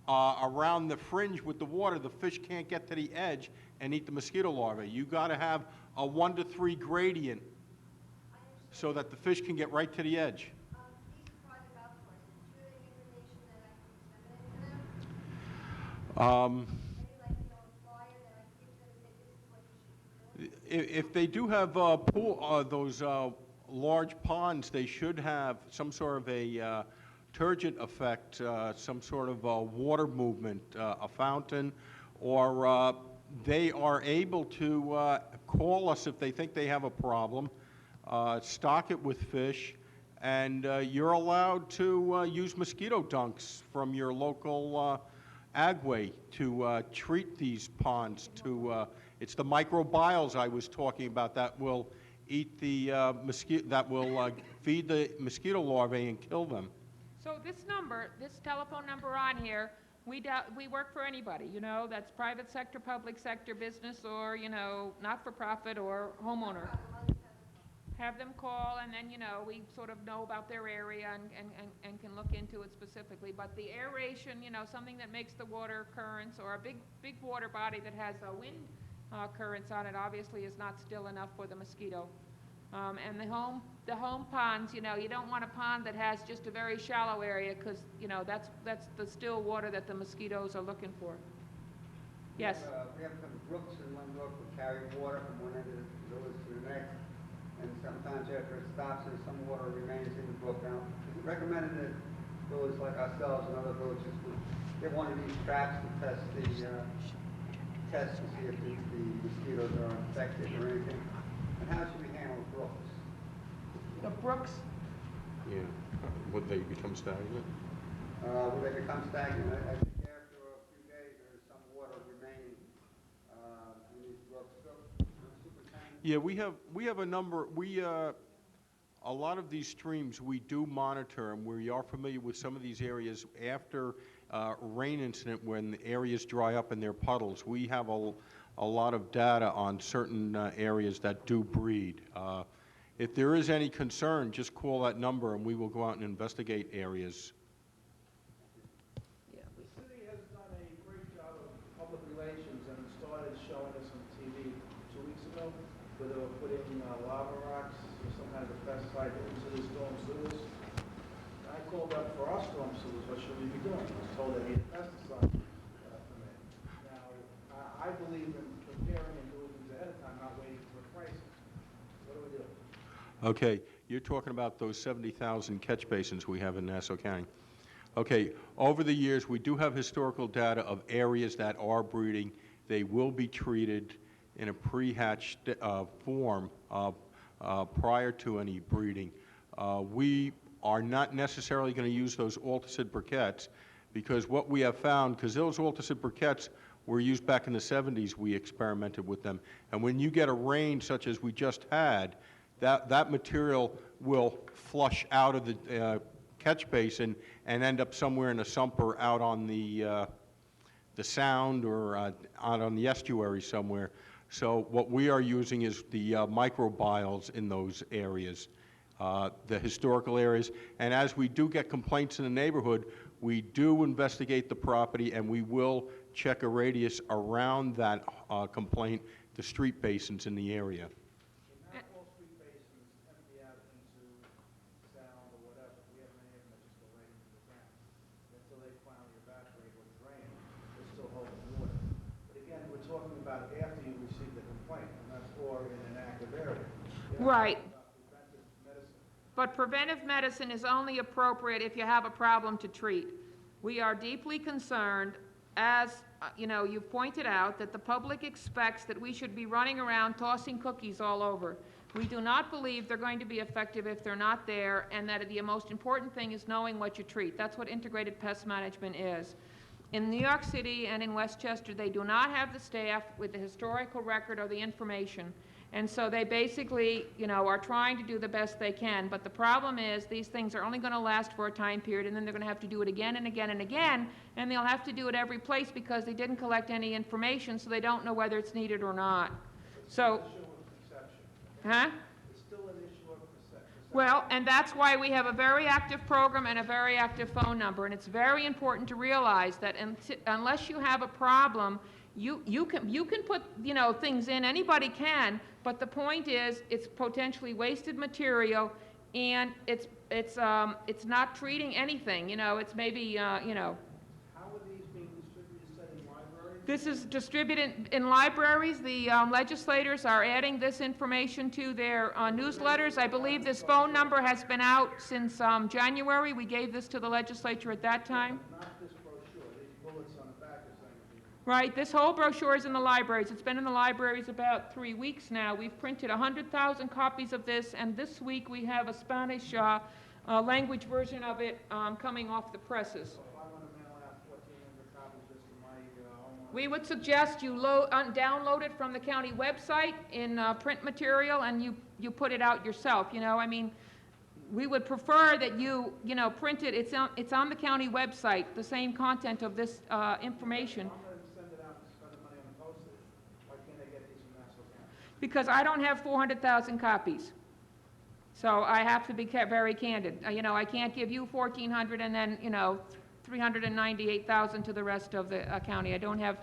around the fringe with the water, the fish can't get to the edge and eat the mosquito larvae. You got to have a 1 to 3 gradient so that the fish can get right to the edge. These are private golf courses. Do you have any information that I can disseminate to them? Maybe like, you know, a flyer that I can give them and say this is what you should be doing? If they do have those large ponds, they should have some sort of a turgid effect, some sort of water movement, a fountain, or they are able to call us if they think they have a problem, stock it with fish, and you're allowed to use mosquito dunks from your local agway to treat these ponds. It's the microbioles I was talking about that will eat the feed the mosquito larvae and kill them. So this number, this telephone number on here, we work for anybody, you know, that's private sector, public sector, business, or, you know, not-for-profit or homeowner. Have them call, and then, you know, we sort of know about their area and can look into it specifically. But the aeration, you know, something that makes the water currents, or a big water body that has a wind currents on it, obviously is not still enough for the mosquito. And the home ponds, you know, you don't want a pond that has just a very shallow area, because, you know, that's the still water that the mosquitoes are looking for. Yes? We have some brooks in one brook that carry water from one end of the village to the next, and sometimes after it stops, some water remains in the brook. Now, it's recommended that villages like ourselves and other villages would get one of these traps to test to see if the mosquitoes are infected or anything. And how should we handle brooks? brooks. Yeah. Would they become stagnant? Will they become stagnant? I think after a few days, there's some water remaining in these brooks. So, Superintendent? Yeah, we have a number, a lot of these streams, we do monitor, and we are familiar with some of these areas after rain incident when the areas dry up and they're puddles. We have a lot of data on certain areas that do breed. If there is any concern, just call that number and we will go out and investigate areas. The city has done a great job of public relations and started showing us on TV 2 weeks ago where they were putting lava rocks or some kind of a pesticide into the storm sewers. And I called up for our storm sewers, what should we be doing? I was told they need a pesticide permit. Now, I believe in preparing and doing things ahead of time, not waiting for a crisis. What do we do? Okay, you're talking about those 70,000 catch basins we have in Nassau County. Okay, over the years, we do have historical data of areas that are breeding. They will be treated in a pre-hatched form prior to any breeding. We are not necessarily going to use those Alticid briquettes because what we have found, because those Alticid briquettes were used back in the 70s, we experimented with them. And when you get a rain such as we just had, that material will flush out of the catch basin and end up somewhere in a sump or out on the sound or out on the estuary somewhere. So what we are using is the microbials in those areas, the historical areas. And as we do get complaints in the neighborhood, we do investigate the property and we will check a radius around that complaint, the street basins in the area. Not all street basins empty out into sound or whatever. We have many of them that just go right into the ground. Until they finally evaporate or drain, they're still holding water. But again, we're talking about after you receive the complaint, and that's or in an active area. Right. Preventive medicine. But preventive medicine is only appropriate if you have a problem to treat. We are deeply concerned, as you've pointed out, that the public expects that we should be running around tossing cookies all over. We do not believe they're going to be effective if they're not there, and that the most important thing is knowing what you treat. That's what integrated pest management is. In New York City and in Westchester, they do not have the staff with the historical record or the information. And so they basically, are trying to do the best they can. But the problem is these things are only going to last for a time period, and then they're going to have to do it again and again and again, and they'll have to do it every place because they didn't collect any information, so they don't know whether it's needed or not. So, huh? It's still an issue of perception. Well, and that's why we have a very active program and a very active phone number. And it's very important to realize that unless you have a problem, you can put, things in, anybody can, but the point is it's potentially wasted material and it's not treating anything, it's maybe, How are these being distributed, say, in libraries? This is distributed in libraries. The legislators are adding this information to their newsletters. I believe this phone number has been out since January. We gave this to the legislature at that time. Not this brochure, these bullets on the back are saying. Right, this whole brochure is in the libraries. It's been in the libraries about 3 weeks now. We've printed 100,000 copies of this, and this week we have a Spanish language version of it coming off the presses. If I want to mail out 1,400 copies just to my homeowner. We would suggest you download it from the county website in print material, and you put it out yourself, We would prefer that you print it. It's on the county website, the same content of this information. Send it out and spend the money on the postage. Why can't I get these from Nassau County? Because I don't have 400,000 copies. So I have to be very candid. I can't give you 1,400 and then, 398,000 to the rest of the county. I don't have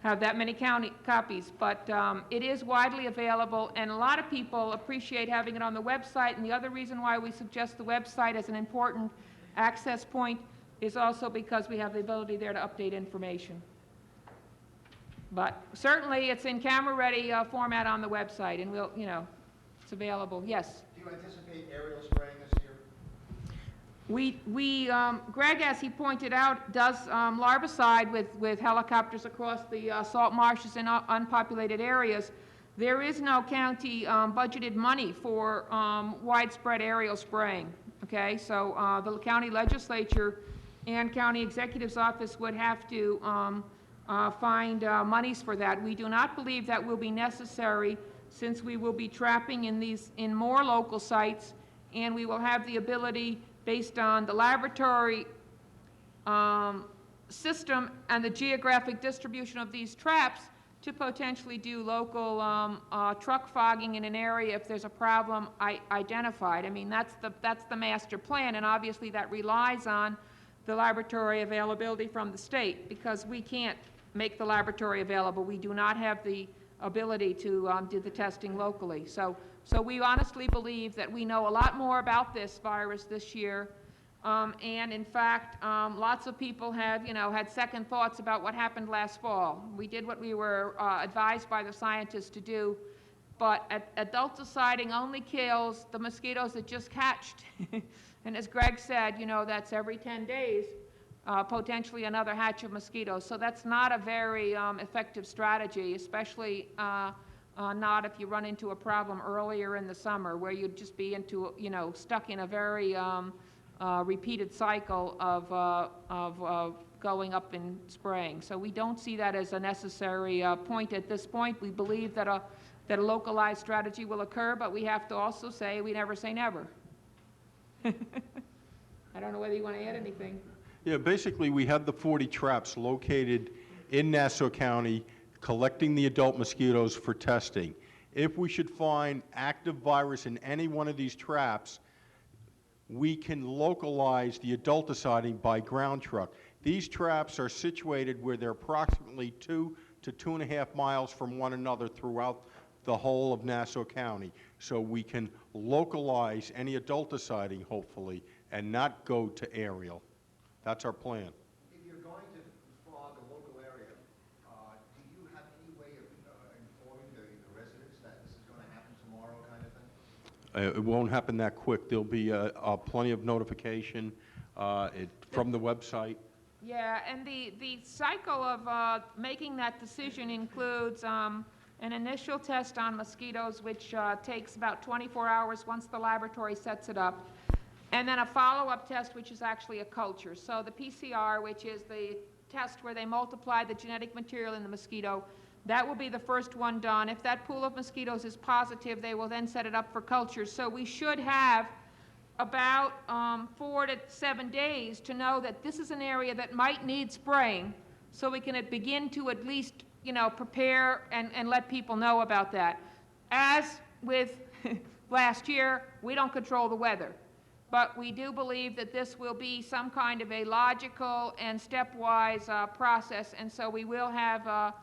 that many county copies, but it is widely available, and a lot of people appreciate having it on the website. And the other reason why we suggest the website as an important access point is also because we have the ability there to update information. But certainly, it's in camera-ready format on the website, and we'll, it's available. Yes? Do you anticipate aerial spraying this year? Greg, as he pointed out, does larvicide with helicopters across the salt marshes in unpopulated areas. there is no county budgeted money for widespread aerial spraying, okay? So the county legislature and county executive's office would have to find monies for that. We do not believe that will be necessary, since we will be trapping in more local sites, and we will have the ability, based on the laboratory system and the geographic distribution of these traps, to potentially do local truck fogging in an area if there's a problem identified. I mean, that's the master plan, and obviously that relies on the laboratory availability from the state, because we can't make the laboratory available. We do not have the ability to do the testing locally. So we honestly believe that we know a lot more about this virus this year. And in fact, lots of people have, had second thoughts about what happened last fall. We did what we were advised by the scientists to do, but adulticiding only kills the mosquitoes that just hatched. And as Greg said, that's every 10 days, potentially another hatch of mosquitoes. So that's not a very effective strategy, especially not if you run into a problem earlier in the summer, where you'd just be stuck in a very repeated cycle of going up and spraying. So we don't see that as a necessary point at this point. We believe that a localized strategy will occur, but we have to also say we never say never. I don't know whether you want to add anything. Yeah, basically, we have the 40 traps located in Nassau County collecting the adult mosquitoes for testing. If we should find active virus in any one of these traps, we can localize the adulticiding by ground truck. These traps are situated where they're approximately 2 to 2.5 miles from one another throughout the whole of Nassau County. So we can localize any adulticiding, hopefully, and not go to aerial. That's our plan. If you're going to fog a local area, do you have any way of informing the residents that this is going to happen tomorrow, kind of thing? It won't happen that quick. There'll be plenty of notification from the website. Yeah, and the cycle of making that decision includes an initial test on mosquitoes, which takes about 24 hours once the laboratory sets it up, and then a follow-up test, which is actually a culture. So the PCR, which is the test where they multiply the genetic material in the mosquito, that will be the first one done. If that pool of mosquitoes is positive, they will then set it up for culture. So we should have about 4 to 7 days to know that this is an area that might need spraying, so we can begin to at least, prepare and let people know about that. As with last year, we don't control the weather, but we do believe that this will be some kind of a logical and stepwise process, and so we will have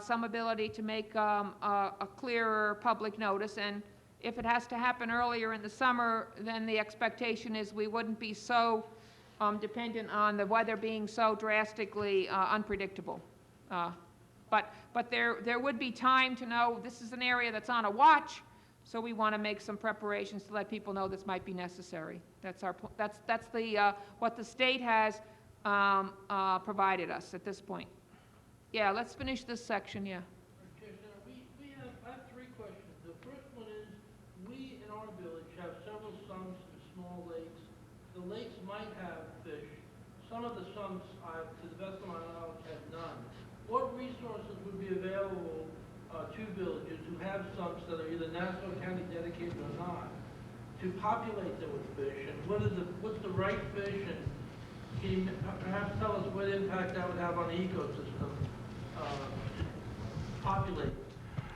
some ability to make a clearer public notice. And if it has to happen earlier in the summer, then the expectation is we wouldn't be so dependent on the weather being so drastically unpredictable. But there would be time to know this is an area that's on a watch, so we want to make some preparations to let people know this might be necessary. That's what the state has provided us at this point. Yeah, let's finish this section. Yeah. I have 3 questions. The first one is, we in our village have several sumps and small lakes. The lakes might have fish. Some of the sumps, to the best of my knowledge, have none. What resources would be available to villages who have sumps that are either Nassau County dedicated or not, to populate them with fish? And what's the right fish? And can you perhaps tell us what impact that would have on the ecosystem to populate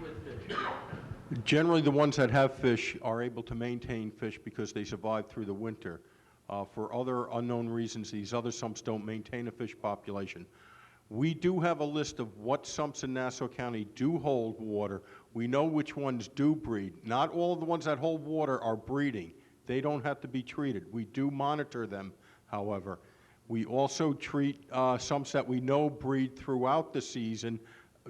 with fish? Generally, the ones that have fish are able to maintain fish because they survive through the winter. For other unknown reasons, these other sumps don't maintain a fish population. We do have a list of what sumps in Nassau County do hold water. We know which ones do breed. Not all of the ones that hold water are breeding. They don't have to be treated. We do monitor them, however. We also treat sumps that we know breed throughout the season,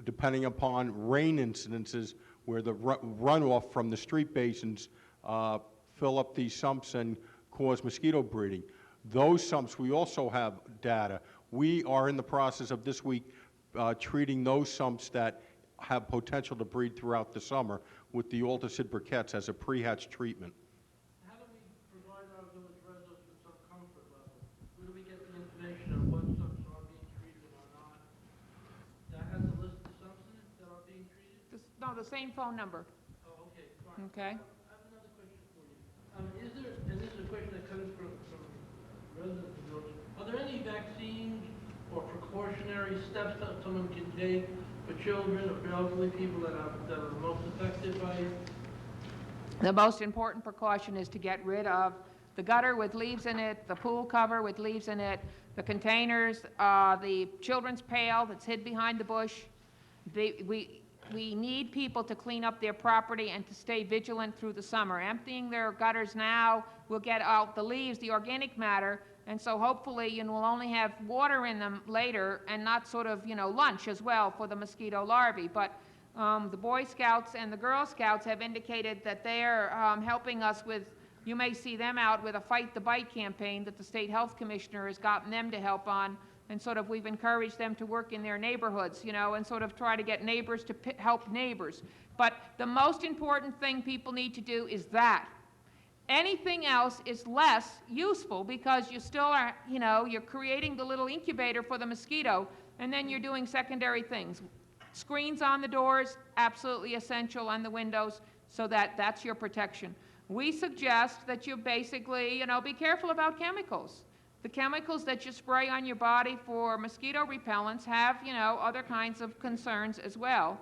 depending upon rain incidences, where the runoff from the street basins fill up these sumps and cause mosquito breeding. Those sumps, we also have data. We are in the process of this week treating those sumps that have potential to breed throughout the summer with the Alticid briquettes as a pre-hatch treatment. How do we provide our village residents with some comfort level? Where do we get the information on what stumps are being treated and are not? That has a list of stumps in it that are being treated? No, the same phone number, Oh, okay, fine. okay? I have another question for you. Is there, and this is a question that comes from residents of the village, are there any vaccines or precautionary steps that someone can take for children or for elderly people that are the most affected by it? The most important precaution is to get rid of the gutter with leaves in it, the pool cover with leaves in it, the containers, the children's pail that's hid behind the bush. We need people to clean up their property and to stay vigilant through the summer. Emptying their gutters now will get out the leaves, the organic matter, and so hopefully you will only have water in them later and not sort of, lunch as well for the mosquito larvae. But the Boy Scouts and the Girl Scouts have indicated that they're helping us with, you may see them out with a Fight the Bite campaign that the State Health Commissioner has gotten them to help on, and sort of we've encouraged them to work in their neighborhoods, and sort of try to get neighbors to help neighbors. But the most important thing people need to do is that. Anything else is less useful because you still are, you're creating the little incubator for the mosquito, and then you're doing secondary things. Screens on the doors, absolutely essential, on the windows, so that's your protection. We suggest that you basically, be careful about chemicals. The chemicals that you spray on your body for mosquito repellents have, other kinds of concerns as well.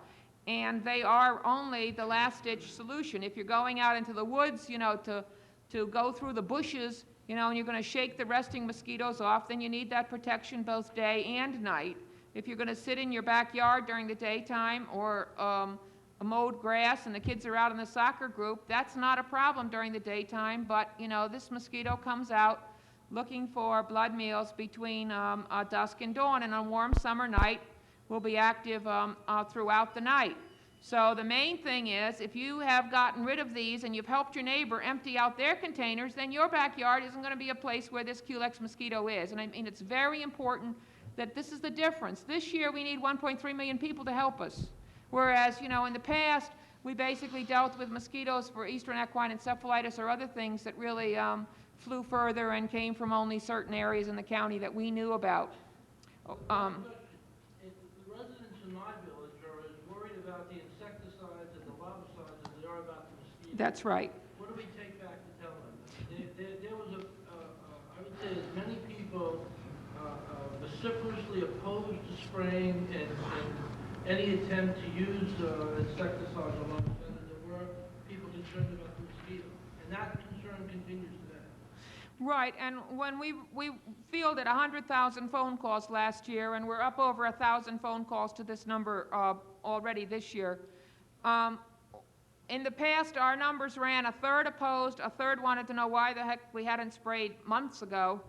And they are only the last-ditch solution. If you're going out into the woods, to go through the bushes, and you're going to shake the resting mosquitoes off, then you need that protection both day and night. If you're going to sit in your backyard during the daytime or mowed grass and the kids are out in the soccer group, that's not a problem during the daytime, but, this mosquito comes out looking for blood meals between dusk and dawn, and on a warm summer night will be active throughout the night. So the main thing is, if you have gotten rid of these and you've helped your neighbor empty out their containers, then your backyard isn't going to be a place where this Culex mosquito is. And I mean, it's very important that this is the difference. This year we need 1.3 million people to help us. Whereas, in the past, we basically dealt with mosquitoes for eastern equine encephalitis or other things that really flew further and came from only certain areas in the county that we knew about. The residents in my village are as worried about the insecticides and the larvicides as they are about the mosquitoes. That's right. What do we take back to tell them? There was I would say as many people vociferously opposed to spraying and any attempt to use insecticides or larvicides as there were people concerned about the mosquito. And that concern continues today. Right, and when we fielded 100,000 phone calls last year, and we're up over 1,000 phone calls to this number already this year. In the past, our numbers ran a third opposed, a third wanted to know why the heck we hadn't sprayed months ago,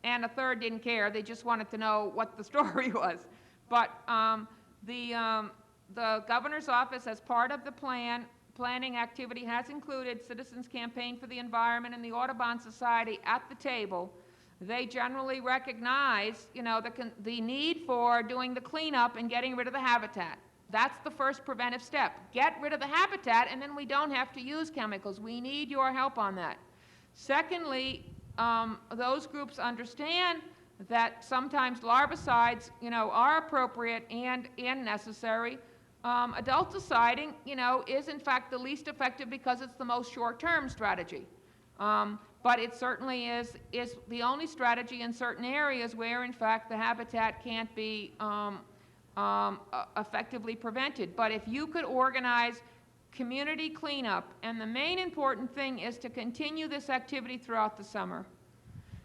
and a third didn't care. They just wanted to know what the story was. But the governor's office, as part of the planning activity, has included Citizens Campaign for the Environment and the Audubon Society at the table. They generally recognize, the need for doing the cleanup and getting rid of the habitat. That's the first preventive step. Get rid of the habitat, and then we don't have to use chemicals. We need your help on that. Secondly, those groups understand that sometimes larvicides, are appropriate and necessary. Adulticiding, is in fact the least effective because it's the most short-term strategy. But it certainly is the only strategy in certain areas where, in fact, the habitat can't be effectively prevented. But if you could organize community cleanup, and the main important thing is to continue this activity throughout the summer.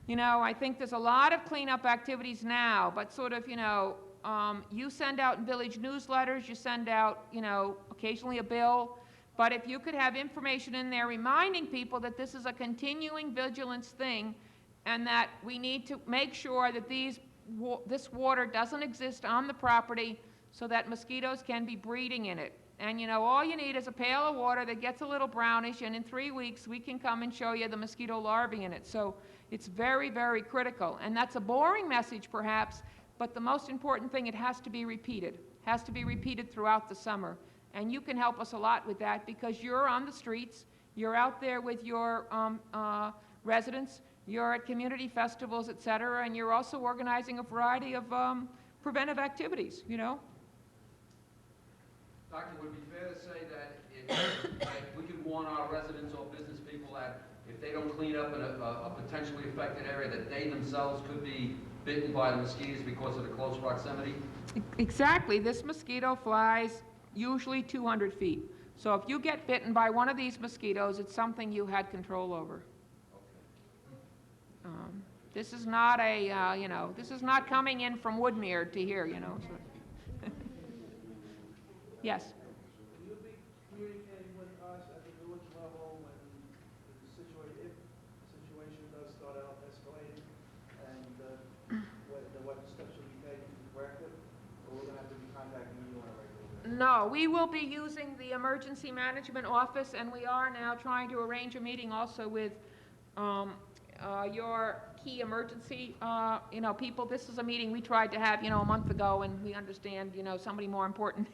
I think there's a lot of cleanup activities now, but sort of, you send out village newsletters, you send out, occasionally a bill, but if you could have information in there reminding people that this is a continuing vigilance thing and that we need to make sure that this water doesn't exist on the property so that mosquitoes can be breeding in it. And all you need is a pail of water that gets a little brownish, and in 3 weeks we can come and show you the mosquito larvae in it. So it's very, very critical. And that's a boring message perhaps, but the most important thing, it has to be repeated. Has to be repeated throughout the summer. And you can help us a lot with that because you're on the streets, you're out there with your residents, you're at community festivals, et cetera, and you're also organizing a variety of preventive activities, you know? Doctor, would it be fair to say that if we could warn our residents or business people that if they don't clean up in a potentially affected area, that they themselves could be bitten by the mosquitoes because of the close proximity? Exactly. This mosquito flies usually 200 feet. So if you get bitten by one of these mosquitoes, it's something you had control over. This is not a, you know, this is not coming in from Woodmere to here, you know. So. Yes. Will you be communicating with us at the village level when the situation, if the situation does start out escalating, and what steps will be taken to correct it, or we're going to have to be contacting you on a regular basis? No, we will be using the emergency management office, and we are now trying to arrange a meeting also with your key emergency, you know, people. This is a meeting we tried to have, you know, a month ago, and we understand, you know, somebody more important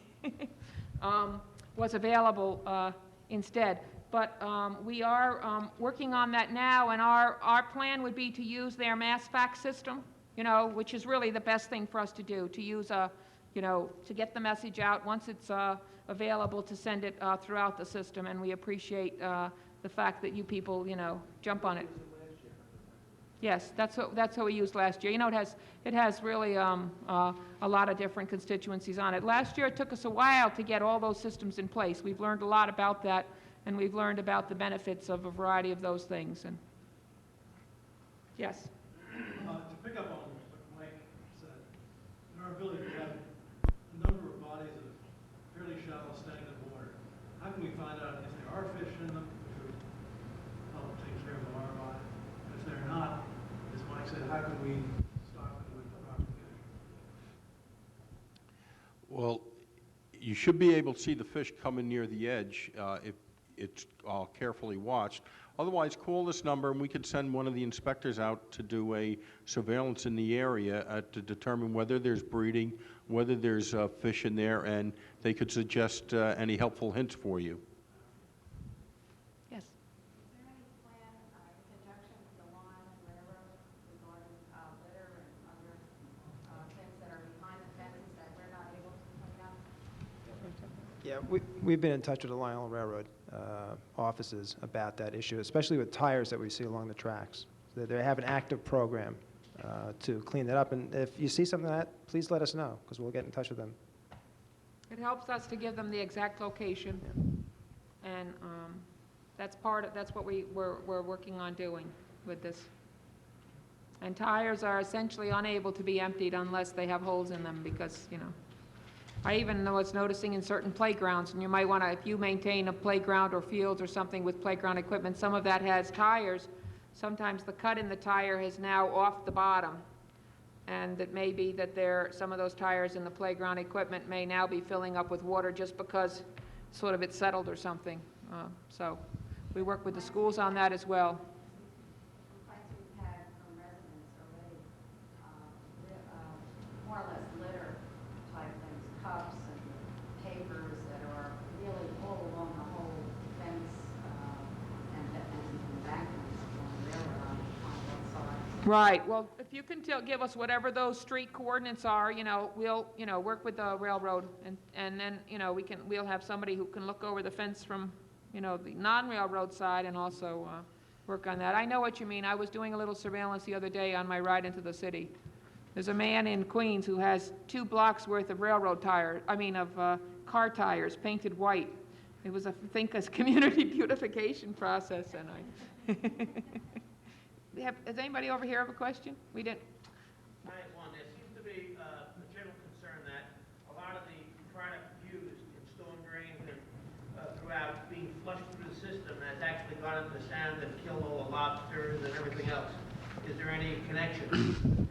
was available instead. But we are working on that now, and our plan would be to use their mass fax system, you know, which is really the best thing for us to do, to use a, you know, to get the message out once it's available, to send it throughout the system. And we appreciate the fact that you people, you know, jump on it. Yes, that's what we used last year. You know, it has really a lot of different constituencies on it. Last year it took us a while to get all those systems in place. We've learned a lot about that, and we've learned about the benefits of a variety of those things. And yes. To pick up on what Mike said, in our village we have a number of bodies of fairly shallow stagnant water. How can we find out if there are fish in them, which would help take care of the larvae? If they're not, as Mike said, how can we stock them with proper fish? Well, you should be able to see the fish coming near the edge if it's carefully watched. Otherwise, call this number and we could send one of the inspectors out to do a surveillance in the area to determine whether there's breeding, whether there's fish in there, and they could suggest any helpful hints for you. Yes. Is there any plan in conjunction with the line and railroad regarding litter and other things that are behind the fences that we're not able to clean up? Yeah, we've been in touch with the Lionel Railroad offices about that issue, especially with tires that we see along the tracks. They have an active program to clean that up, and if you see something like that, please let us know, because we'll get in touch with them. It helps us to give them the exact location, and that's what we're working on doing with this. And tires are essentially unable to be emptied unless they have holes in them, because, you know, I even was noticing in certain playgrounds, and you might want to, if you maintain a playground or fields or something with playground equipment, some of that has tires. Sometimes the cut in the tire is now off the bottom, and it may be that some of those tires in the playground equipment may now be filling up with water just because sort of it's settled or something. So we work with the schools on that as well. Complaints we've had from residents already, more or less litter type things, cups and papers that are really all along the whole fence and embankments on the railroad on both sides. Right. Well, if you can give us whatever those street coordinates are, you know, we'll, you know, work with the railroad, and then, you know, we'll have somebody who can look over the fence from, you know, the non-railroad side, and also work on that. I know what you mean. I was doing a little surveillance the other day on my ride into the city. There's a man in Queens who has 2 blocks worth of car tires painted white. It was, I think, a community beautification process, and Does anybody over here have a question? We didn't. I have one. There seems to be a general concern that a lot of the product used in storm drains and throughout being flushed through the system has actually gone into the sound and killed all the lobsters and everything else. Is there any connection?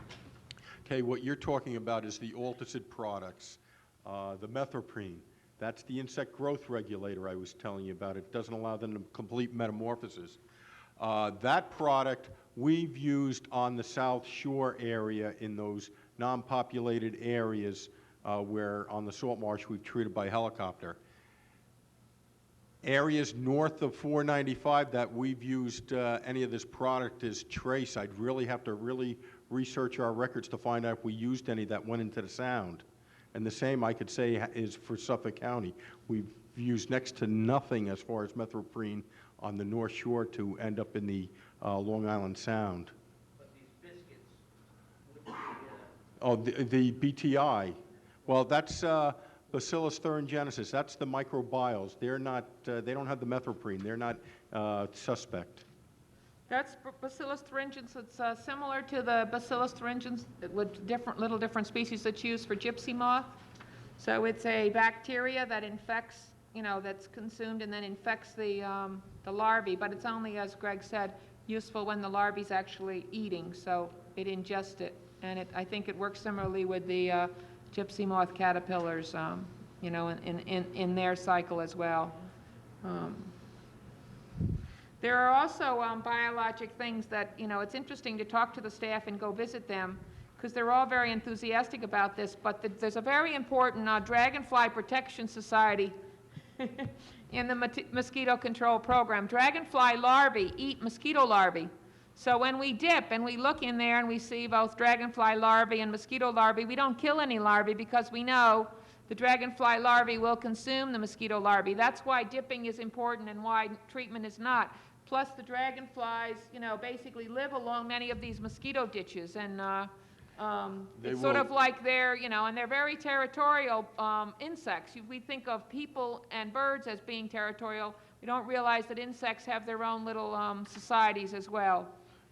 Okay, what you're talking about is the Alticid products, the methoprene. That's the insect growth regulator I was telling you about. It doesn't allow them to complete metamorphosis. That product we've used on the South Shore area in those non-populated areas where on the salt marsh we've treated by helicopter. Areas north of 495 that we've used any of this product is trace. I'd really have to research our records to find out if we used any that went into the sound. And the same I could say is for Suffolk County. We've used next to nothing as far as methoprene on the North Shore to end up in the Long Island Sound. But these biscuits, would Oh, the BTI. Well, that's Bacillus thuringiensis. That's the microbioles. They're not. They don't have the methoprene. They're not suspect. That's Bacillus thuringiensis. It's similar to the Bacillus thuringiensis with little different species that's used for gypsy moth. So it's a bacteria that infects, that's consumed and then infects the larvae. But it's only, as Greg said, useful when the larvae's actually eating. So it ingests it, and I think it works similarly with the gypsy moth caterpillars, in their cycle as well. There are also biologic things that, it's interesting to talk to the staff and go visit them because they're all very enthusiastic about this, but there's a very important Dragonfly Protection Society in the mosquito control program. Dragonfly larvae eat mosquito larvae. So when we dip and we look in there and we see both dragonfly larvae and mosquito larvae, we don't kill any larvae because we know the dragonfly larvae will consume the mosquito larvae. That's why dipping is important and why treatment is not. Plus the dragonflies, basically live along many of these mosquito ditches, and it's sort of like they're, and they're very territorial insects. We think of people and birds as being territorial. We don't realize that insects have their own little societies as well.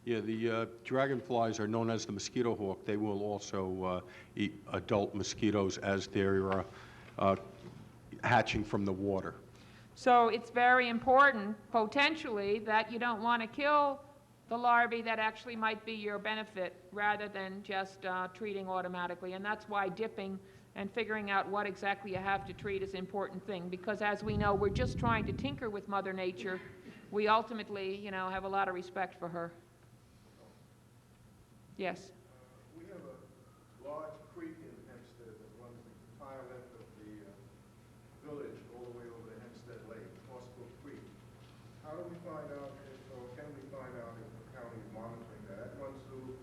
Yeah, the dragonflies are known as the mosquito hawk. They will also eat adult mosquitoes as they're hatching from the water. So it's very important, potentially, that you don't want to kill the larvae that actually might be your benefit rather than just treating automatically. And that's why dipping and figuring out what exactly you have to treat is an important thing, because as we know, we're just trying to tinker with Mother Nature. We ultimately, have a lot of respect for her. Yes? We have a large creek in Hempstead that runs the entire length of the village all the way over to Hempstead Lake, Horsebrook Creek. How do we find out or can we find out if the county is monitoring that? It runs through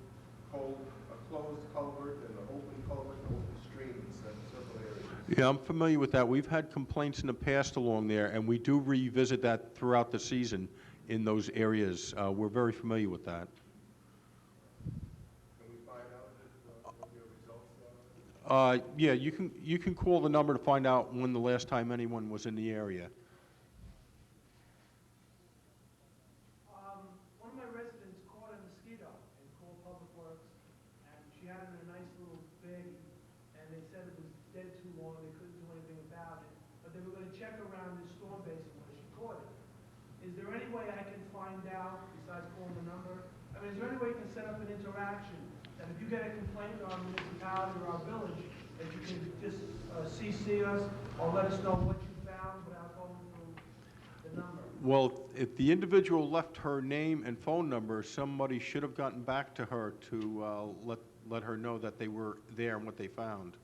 a closed culvert and an open culvert and open streams in several areas. Yeah, I'm familiar with that. We've had complaints in the past along there, and we do revisit that throughout the season in those areas. We're very familiar with that. Yeah, you can call the number to find out when the last time anyone was in the area. One of my residents caught a mosquito and called Public Works, and she had it in a nice little bag, and they said it was dead too long, they couldn't do anything about it, but they were going to check around the storm basin where she caught it. Is there any way I can find out, besides calling the number? I mean, is there any way you can set up an interaction? And if you get a complaint in our municipality or our village, that you can just CC us or let us know what you found without going through the number. Well, if the individual left her name and phone number, somebody should have gotten back to her to let her know that they were there and what they found.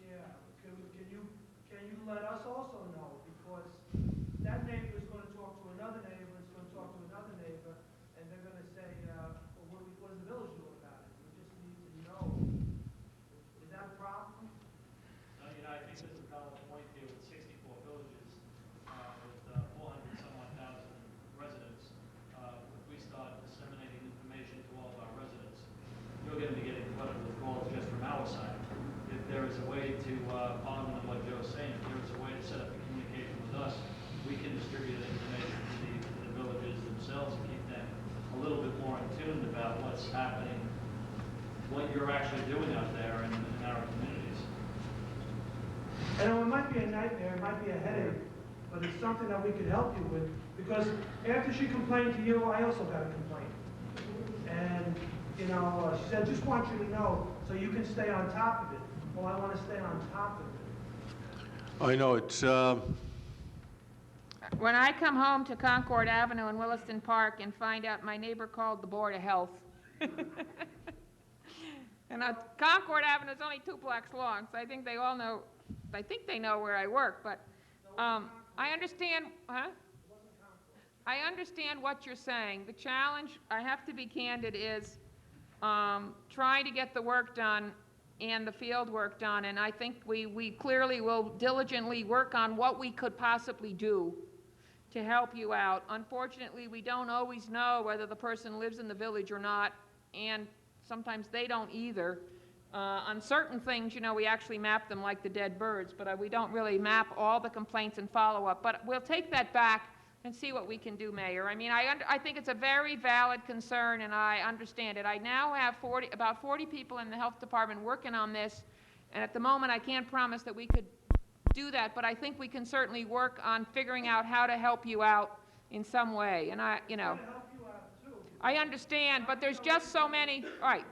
Yeah, can you let us also know? Because that neighbor is going to talk to another neighbor, is going to talk to another neighbor, and they're going to say, well, what does the village do about it? We just need to know. Is that a problem? I think there's a valid point here with 64 villages, with 400 some odd thousand residents. If we start disseminating information to all of our residents, you're going to be getting flooded with calls just from our side. If there is a way to, following on what Joe's saying, if there is a way to set up a communication with us, we can distribute information to the villages themselves and keep them a little bit more in tune about what's happening, what you're actually doing out there in our communities. And it might be a nightmare, it might be a headache, but it's something that we could help you with. Because after she complained to you, I also got a complaint. And, she said, just want you to know so you can stay on top of it. Well, I want to stay on top of it. I know, it's... When I come home to Concord Avenue in Williston Park and find out my neighbor called the Board of Health, And Concord Avenue is only 2 blocks long, so I think they all know, I think they know where I work, but I understand, huh? I understand what you're saying. The challenge, I have to be candid, is trying to get the work done and the field work done, and I think we clearly will diligently work on what we could possibly do to help you out. Unfortunately, we don't always know whether the person lives in the village or not, and sometimes they don't either. On certain things, you know, we actually map them like the dead birds, but we don't really map all the complaints and follow-up. But we'll take that back and see what we can do, Mayor. I mean, I think it's a very valid concern, and I understand it. I now have about 40 people in the health department working on this, and at the moment I can't promise that we could do that, but I think we can certainly work on figuring out how to help you out in some way. And I understand, but there's just so many, all right,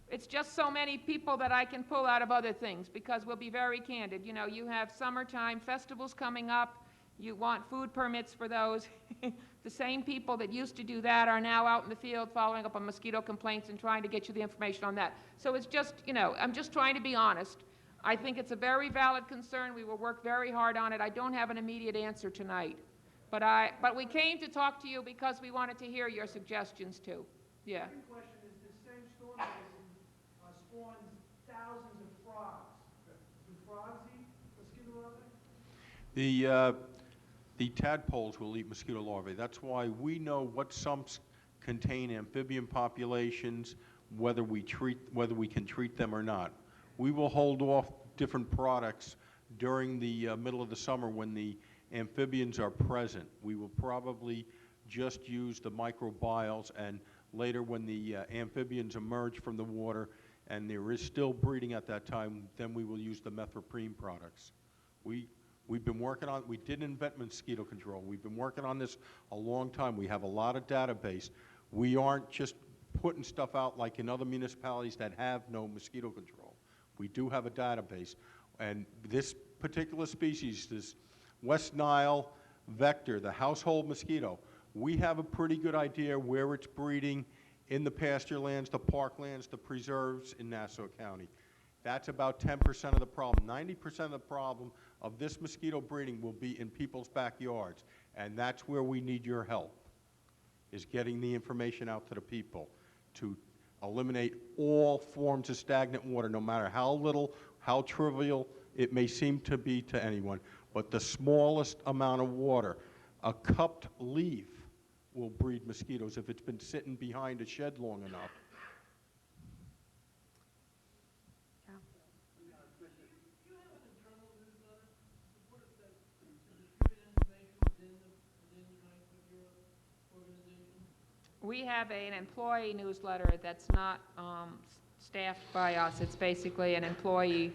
it's just so many people that I can pull out of other things, because we'll be very candid. You know, you have summertime festivals coming up. You want food permits for those. The same people that used to do that are now out in the field following up on mosquito complaints and trying to get you the information on that. So it's just, you know, I'm just trying to be honest. I think it's a very valid concern. We will work very hard on it. I don't have an immediate answer tonight. But we came to talk to you because we wanted to hear your suggestions too. Yeah. The second question is, this same storm season spawns thousands of frogs. Do frogs eat mosquito larvae? The tadpoles will eat mosquito larvae. That's why we know what sumps contain amphibian populations, whether we can treat them or not. We will hold off different products during the middle of the summer when the amphibians are present. We will probably just use the microbioles, and later when the amphibians emerge from the water and there is still breeding at that time, then we will use the methoprene products. We've been working on, we didn't invent mosquito control. We've been working on this a long time. We have a lot of database. We aren't just putting stuff out like in other municipalities that have no mosquito control. We do have a database. And this particular species, this West Nile vector, the household mosquito, we have a pretty good idea where it's breeding in the pasture lands, the parklands, the preserves in Nassau County. That's about 10% of the problem. 90% of the problem of this mosquito breeding will be in people's backyards, and that's where we need your help, is getting the information out to the people to eliminate all forms of stagnant water, no matter how little, how trivial it may seem to be to anyone. But the smallest amount of water, a cupped leaf, will breed mosquitoes if it's been sitting behind a shed long enough. We have an employee newsletter that's not staffed by us. It's basically an employee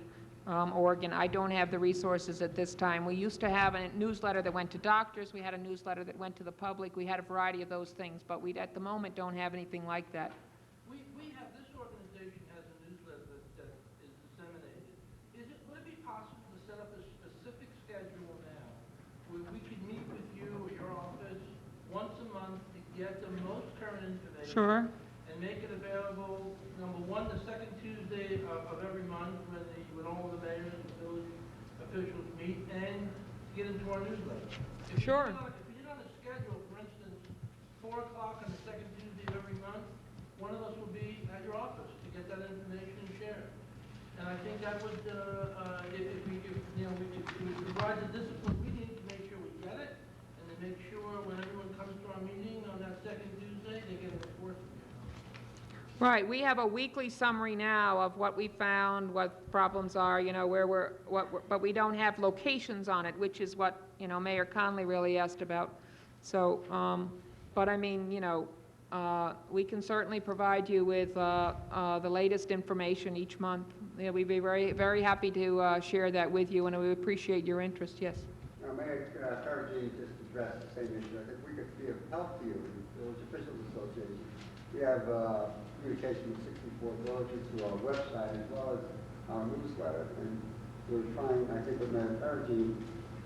organ. I don't have the resources at this time. We used to have a newsletter that went to doctors. We had a newsletter that went to the public. We had a variety of those things, but we at the moment don't have anything like that. We have, this organization has a newsletter that is disseminated. Would it be possible to set up a specific schedule now where we could meet with you or your office once a month to get the most current information? Sure. And make it available, number one, the second Tuesday of every month when all the mayors and village officials meet, and get into our newsletter. Sure. If you did on a schedule, for instance, 4 o'clock on the second Tuesday of every month, one of us will be at your office to get that information shared. And I think that would, if we provide the discipline we need to make sure we get it, and to make sure when everyone comes to our meeting on that second Tuesday, they get it enforced. Right, we have a weekly summary now of what we found, what problems are, you know, but we don't have locations on it, which is what, you know, Mayor Conley really asked about. So, but I mean, you know, we can certainly provide you with the latest information each month. Yeah, we'd be very, very happy to share that with you, and we appreciate your interest, yes. Mayor Perugini just addressed the same issue. I think we could be of help to you, the Village Officials Association. We have communication with 64 villages through our website as well as our newsletter. And we're trying, I think with Mayor Perugini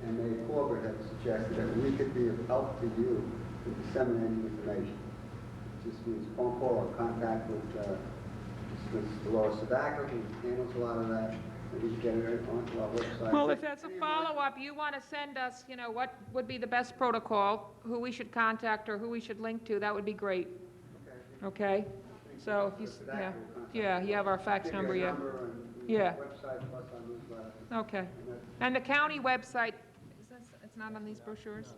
and Mayor Corbett have suggested that we could be of help to you in disseminating information. It just means phone call or contact with Mr. Lois Sadaka, who handles a lot of that, and he can get it onto our website. Well, if that's a follow-up, you want to send us, you know, what would be the best protocol, who we should contact or who we should link to, that would be great. Okay? So, if you, yeah, you have our fax number, yeah. Yeah. Website plus our newsletter. Okay. And the county website, is this, it's not on these brochures?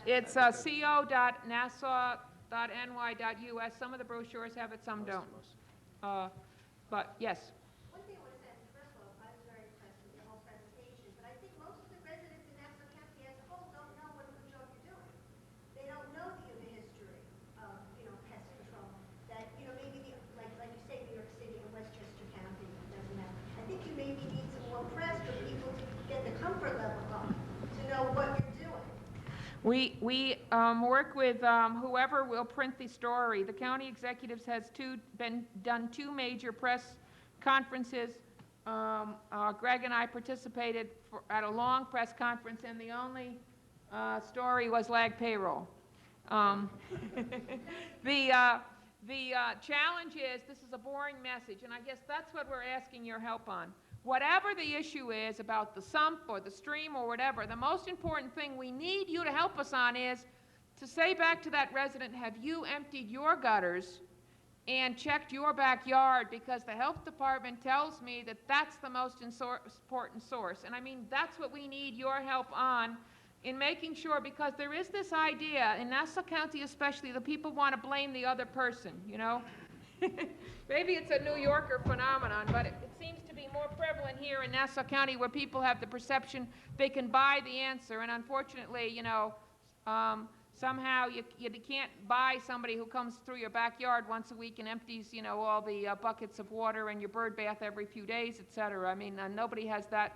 It's co.nassau.ny.us. Some of the brochures have it, some don't. But, yes. One thing I want to say, first of all, I was very impressed with your whole presentation, but I think most of the residents in Nassau County as a whole don't know what a good job you're doing. They don't know the history of, pest control, that, maybe, like you say, New York City or Westchester County, it doesn't matter. I think you maybe need some more press for people to get the comfort level up, to know what you're doing. We work with whoever will print the story. The county executives has done two major press conferences. Greg and I participated at a long press conference, and the only story was lag payroll. The challenge is this is a boring message, and I guess that's what we're asking your help on. Whatever the issue is about the sump or the stream or whatever, the most important thing we need you to help us on is to say back to that resident, have you emptied your gutters and checked your backyard? Because the health department tells me that that's the most important source. And I mean, that's what we need your help on in making sure, because there is this idea, in Nassau County especially, the people want to blame the other person, Maybe it's a New Yorker phenomenon, but it seems to be more prevalent here in Nassau County, where people have the perception they can buy the answer, and unfortunately, somehow you can't buy somebody who comes through your backyard once a week and empties, all the buckets of water and your bird bath every few days, etc. I mean, nobody has that.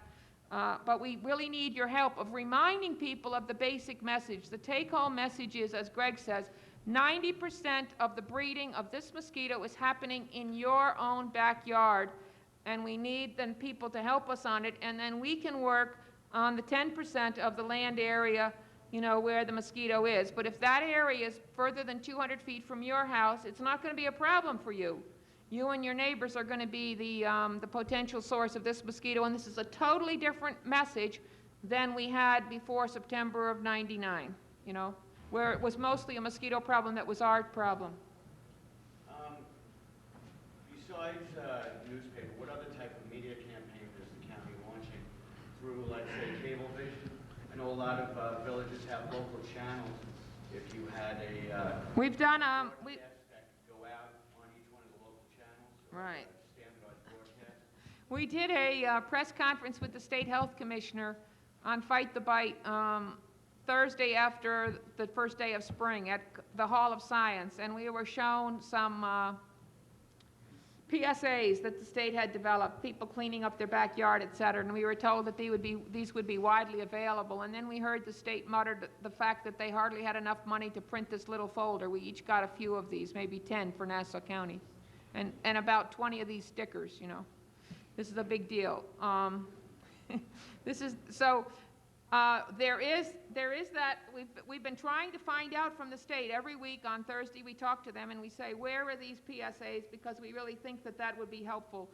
But we really need your help of reminding people of the basic message. The take-home message is, as Greg says, 90% of the breeding of this mosquito is happening in your own backyard, and we need then people to help us on it, and then we can work on the 10% of the land area, where the mosquito is. But if that area is further than 200 feet from your house, it's not going to be a problem for you. You and your neighbors are going to be the potential source of this mosquito, and this is a totally different message than we had before September of '99, where it was mostly a mosquito problem that was our problem. Besides newspaper, what other type of media campaign is the county launching through, let's say, Cablevision? I know a lot of villages have local channels. If you had a we've done that could go out on each one of the local channels, or right. Standardized broadcast. We did a press conference with the state health commissioner on Fight the Bite Thursday after the first day of spring at the Hall of Science, and we were shown some PSAs that the state had developed, people cleaning up their backyard, et cetera, and we were told that these would be widely available. And then we heard the state mutter the fact that they hardly had enough money to print this little folder. We each got a few of these, maybe 10 for Nassau County, and about 20 of these stickers, This is a big deal. This is, so there is that, we've been trying to find out from the state. Every week on Thursday we talk to them and we say, where are these PSAs? Because we really think that would be helpful.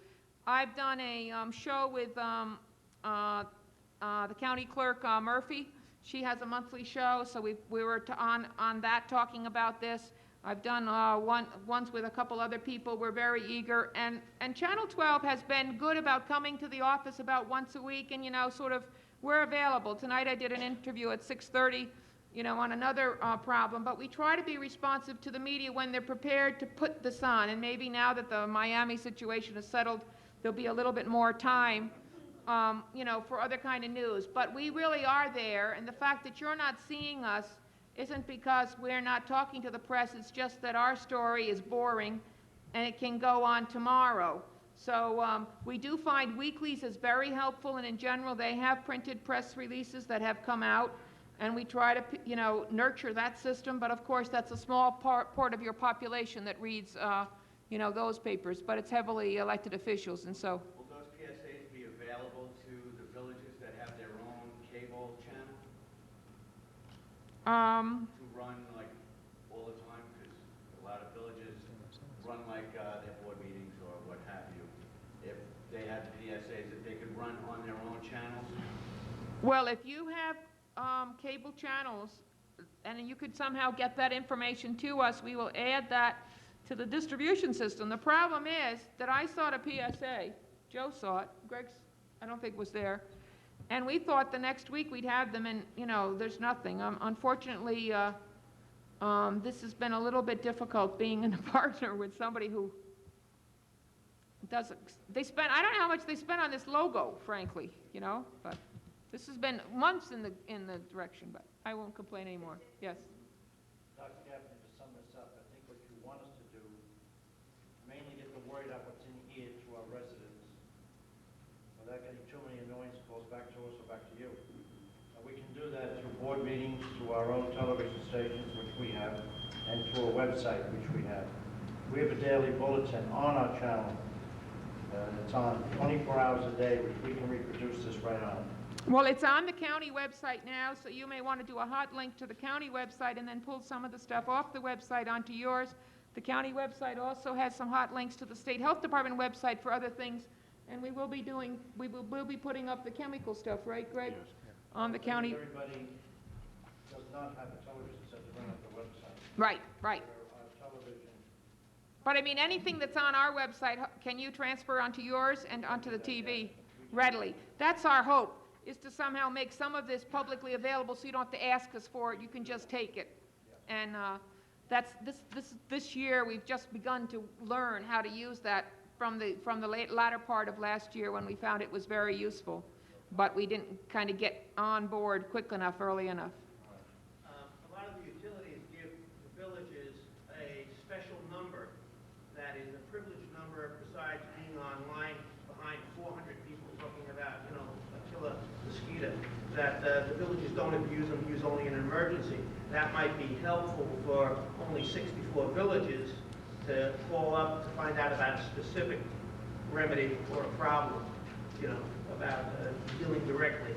I've done a show with the county clerk, Murphy. She has a monthly show, so we were on that talking about this. I've done ones with a couple other people. We're very eager. And Channel 12 has been good about coming to the office about once a week and, sort of, we're available. Tonight I did an interview at 6:30, on another problem. But we try to be responsive to the media when they're prepared to put this on. And maybe now that the Miami situation is settled, there'll be a little bit more time, for other kind of news. But we really are there. And the fact that you're not seeing us isn't because we're not talking to the press. It's just that our story is boring and it can go on tomorrow. So we do find weeklies is very helpful, and in general they have printed press releases that have come out, and we try to nurture that system. But of course that's a small part of your population that reads those papers, but it's heavily elected officials. And so will those PSAs be available to the villages that have their own cable channel to run like all the time? Because a lot of villages run like their board meetings or what they had PSAs that they could run on their own channels? Well, if you have cable channels, and you could somehow get that information to us, we will add that to the distribution system. The problem is that I saw the PSA, Joe saw it, Greg's, I don't think was there, and we thought the next week we'd have them, and, you know, there's nothing. Unfortunately, this has been a little bit difficult being a partner with somebody who doesn't, they spend, I don't know how much they spend on this logo, frankly, you know, but this has been months in the direction, but I won't complain anymore. Yes? Dr. Gaffney, to sum this up, I think what you want us to do, mainly get the word out what's in here to our residents, without getting too many annoyance calls back to us or back to you. We can do that through board meetings, through our own television stations, which we have, and through a website, which we have. We have a daily bulletin on our channel. It's on 24 hours a day, which we can reproduce this right on. Well, it's on the county website now, so you may want to do a hot link to the county website and then pull some of the stuff off the website onto yours. The county website also has some hot links to the state health department website for other things, and we will be putting up the chemical stuff, right, Greg? Yes. On the county. Everybody does not have a television set to run up the website. Right, right. Our television. But I mean, anything that's on our website, can you transfer onto yours and onto the TV readily? That's our hope, is to somehow make some of this publicly available so you don't have to ask us for it, you can just take it. And that's, this year, we've just begun to learn how to use that from the latter part of last year when we found it was very useful. But we didn't kind of get on board quick enough, early enough. A lot of the utilities give the villages a special number that is a privileged number besides being online behind 400 people talking about, you know, a killer mosquito, that the villages don't abuse them, use only in an emergency. That might be helpful for only 64 villages to call up to find out about a specific remedy or a problem, you know, about dealing directly.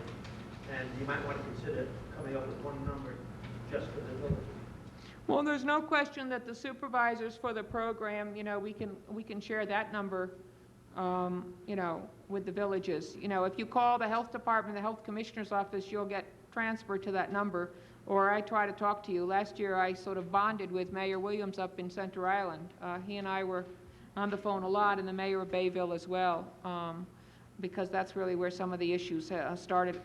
And you might want to consider coming up with one number just for the village. Well, there's no question that the supervisors for the program, you know, we can share that number, you know, with the villages. You know, if you call the health department, the health commissioner's office, you'll get transferred to that number. Or I try to talk to you. Last year, I sort of bonded with Mayor Williams up in Center Island. He and I were on the phone a lot, and the mayor of Bayville as well, because that's really where some of the issues started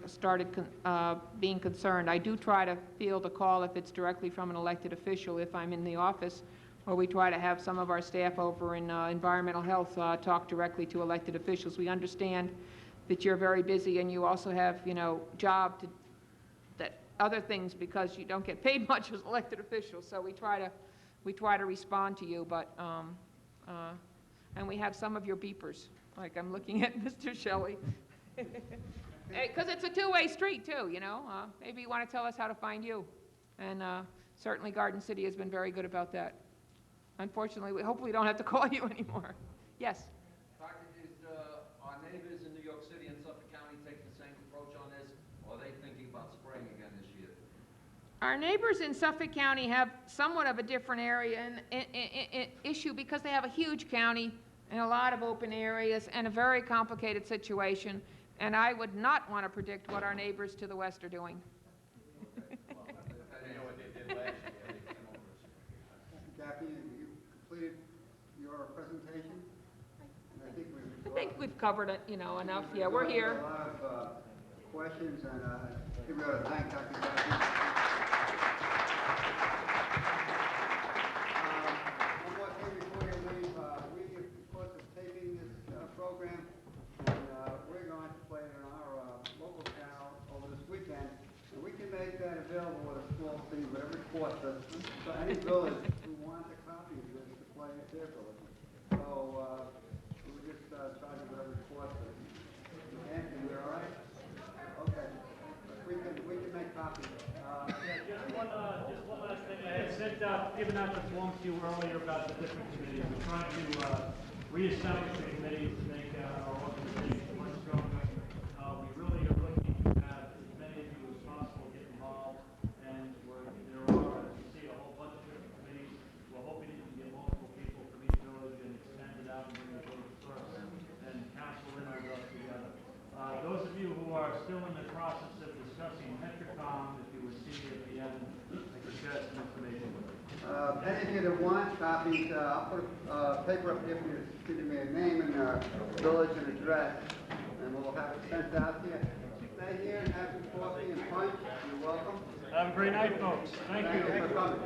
being concerned. I do try to field a call if it's directly from an elected official, if I'm in the office, or we try to have some of our staff over in environmental health talk directly to elected officials. We understand that you're very busy and you also have, you know, other things because you don't get paid much as elected officials. So we try to respond to you, but and we have some of your beepers. Like I'm looking at Mr. Shelley. Because it's a two-way street too, you know. Maybe you want to tell us how to find you. And certainly Garden City has been very good about that. Unfortunately, we hopefully don't have to call you anymore. Yes? Doctor, did our neighbors in New York City and Suffolk County take the same approach on this, or are they thinking about spraying again this year? Our neighbors in Suffolk County have somewhat of a different area and issue because they have a huge county and a lot of open areas and a very complicated situation. And I would not want to predict what our neighbors to the west are doing. You know what they did last year? Jackie, you completed your presentation? I think we've covered it, you know, enough. Yeah, we're here. A lot of questions, and I think we ought to thank Dr. Jackie. One more thing before you leave. We, of course, are taping this program, and we're going to play it on our local channel over this weekend. And we can make that available with a small fee, whatever it costs us. So any village who wants a copy of this to play at their village. So we would just charge whatever it costs us. Anthony, we're all right? Okay. We can make copies. Just one last thing. I had given out the form to you earlier about the different committees. We're trying to reestablish the committees to make our organization more stronger. We really are looking to have as many of you as possible get involved, and there are, as you see, a whole bunch of different committees. We're hoping you can get multiple people from each village and extend it out and bring the village first, and council in on still in the process of discussing Metricom, if you would see at the end, I could share some information. Any of you that want copies, I'll put a paper up here for you, giving me a name and village and address, and we'll have it sent out to you. Stay here and have some coffee and punch. You're welcome. Have a great night, folks. Thank you. Thank you for coming.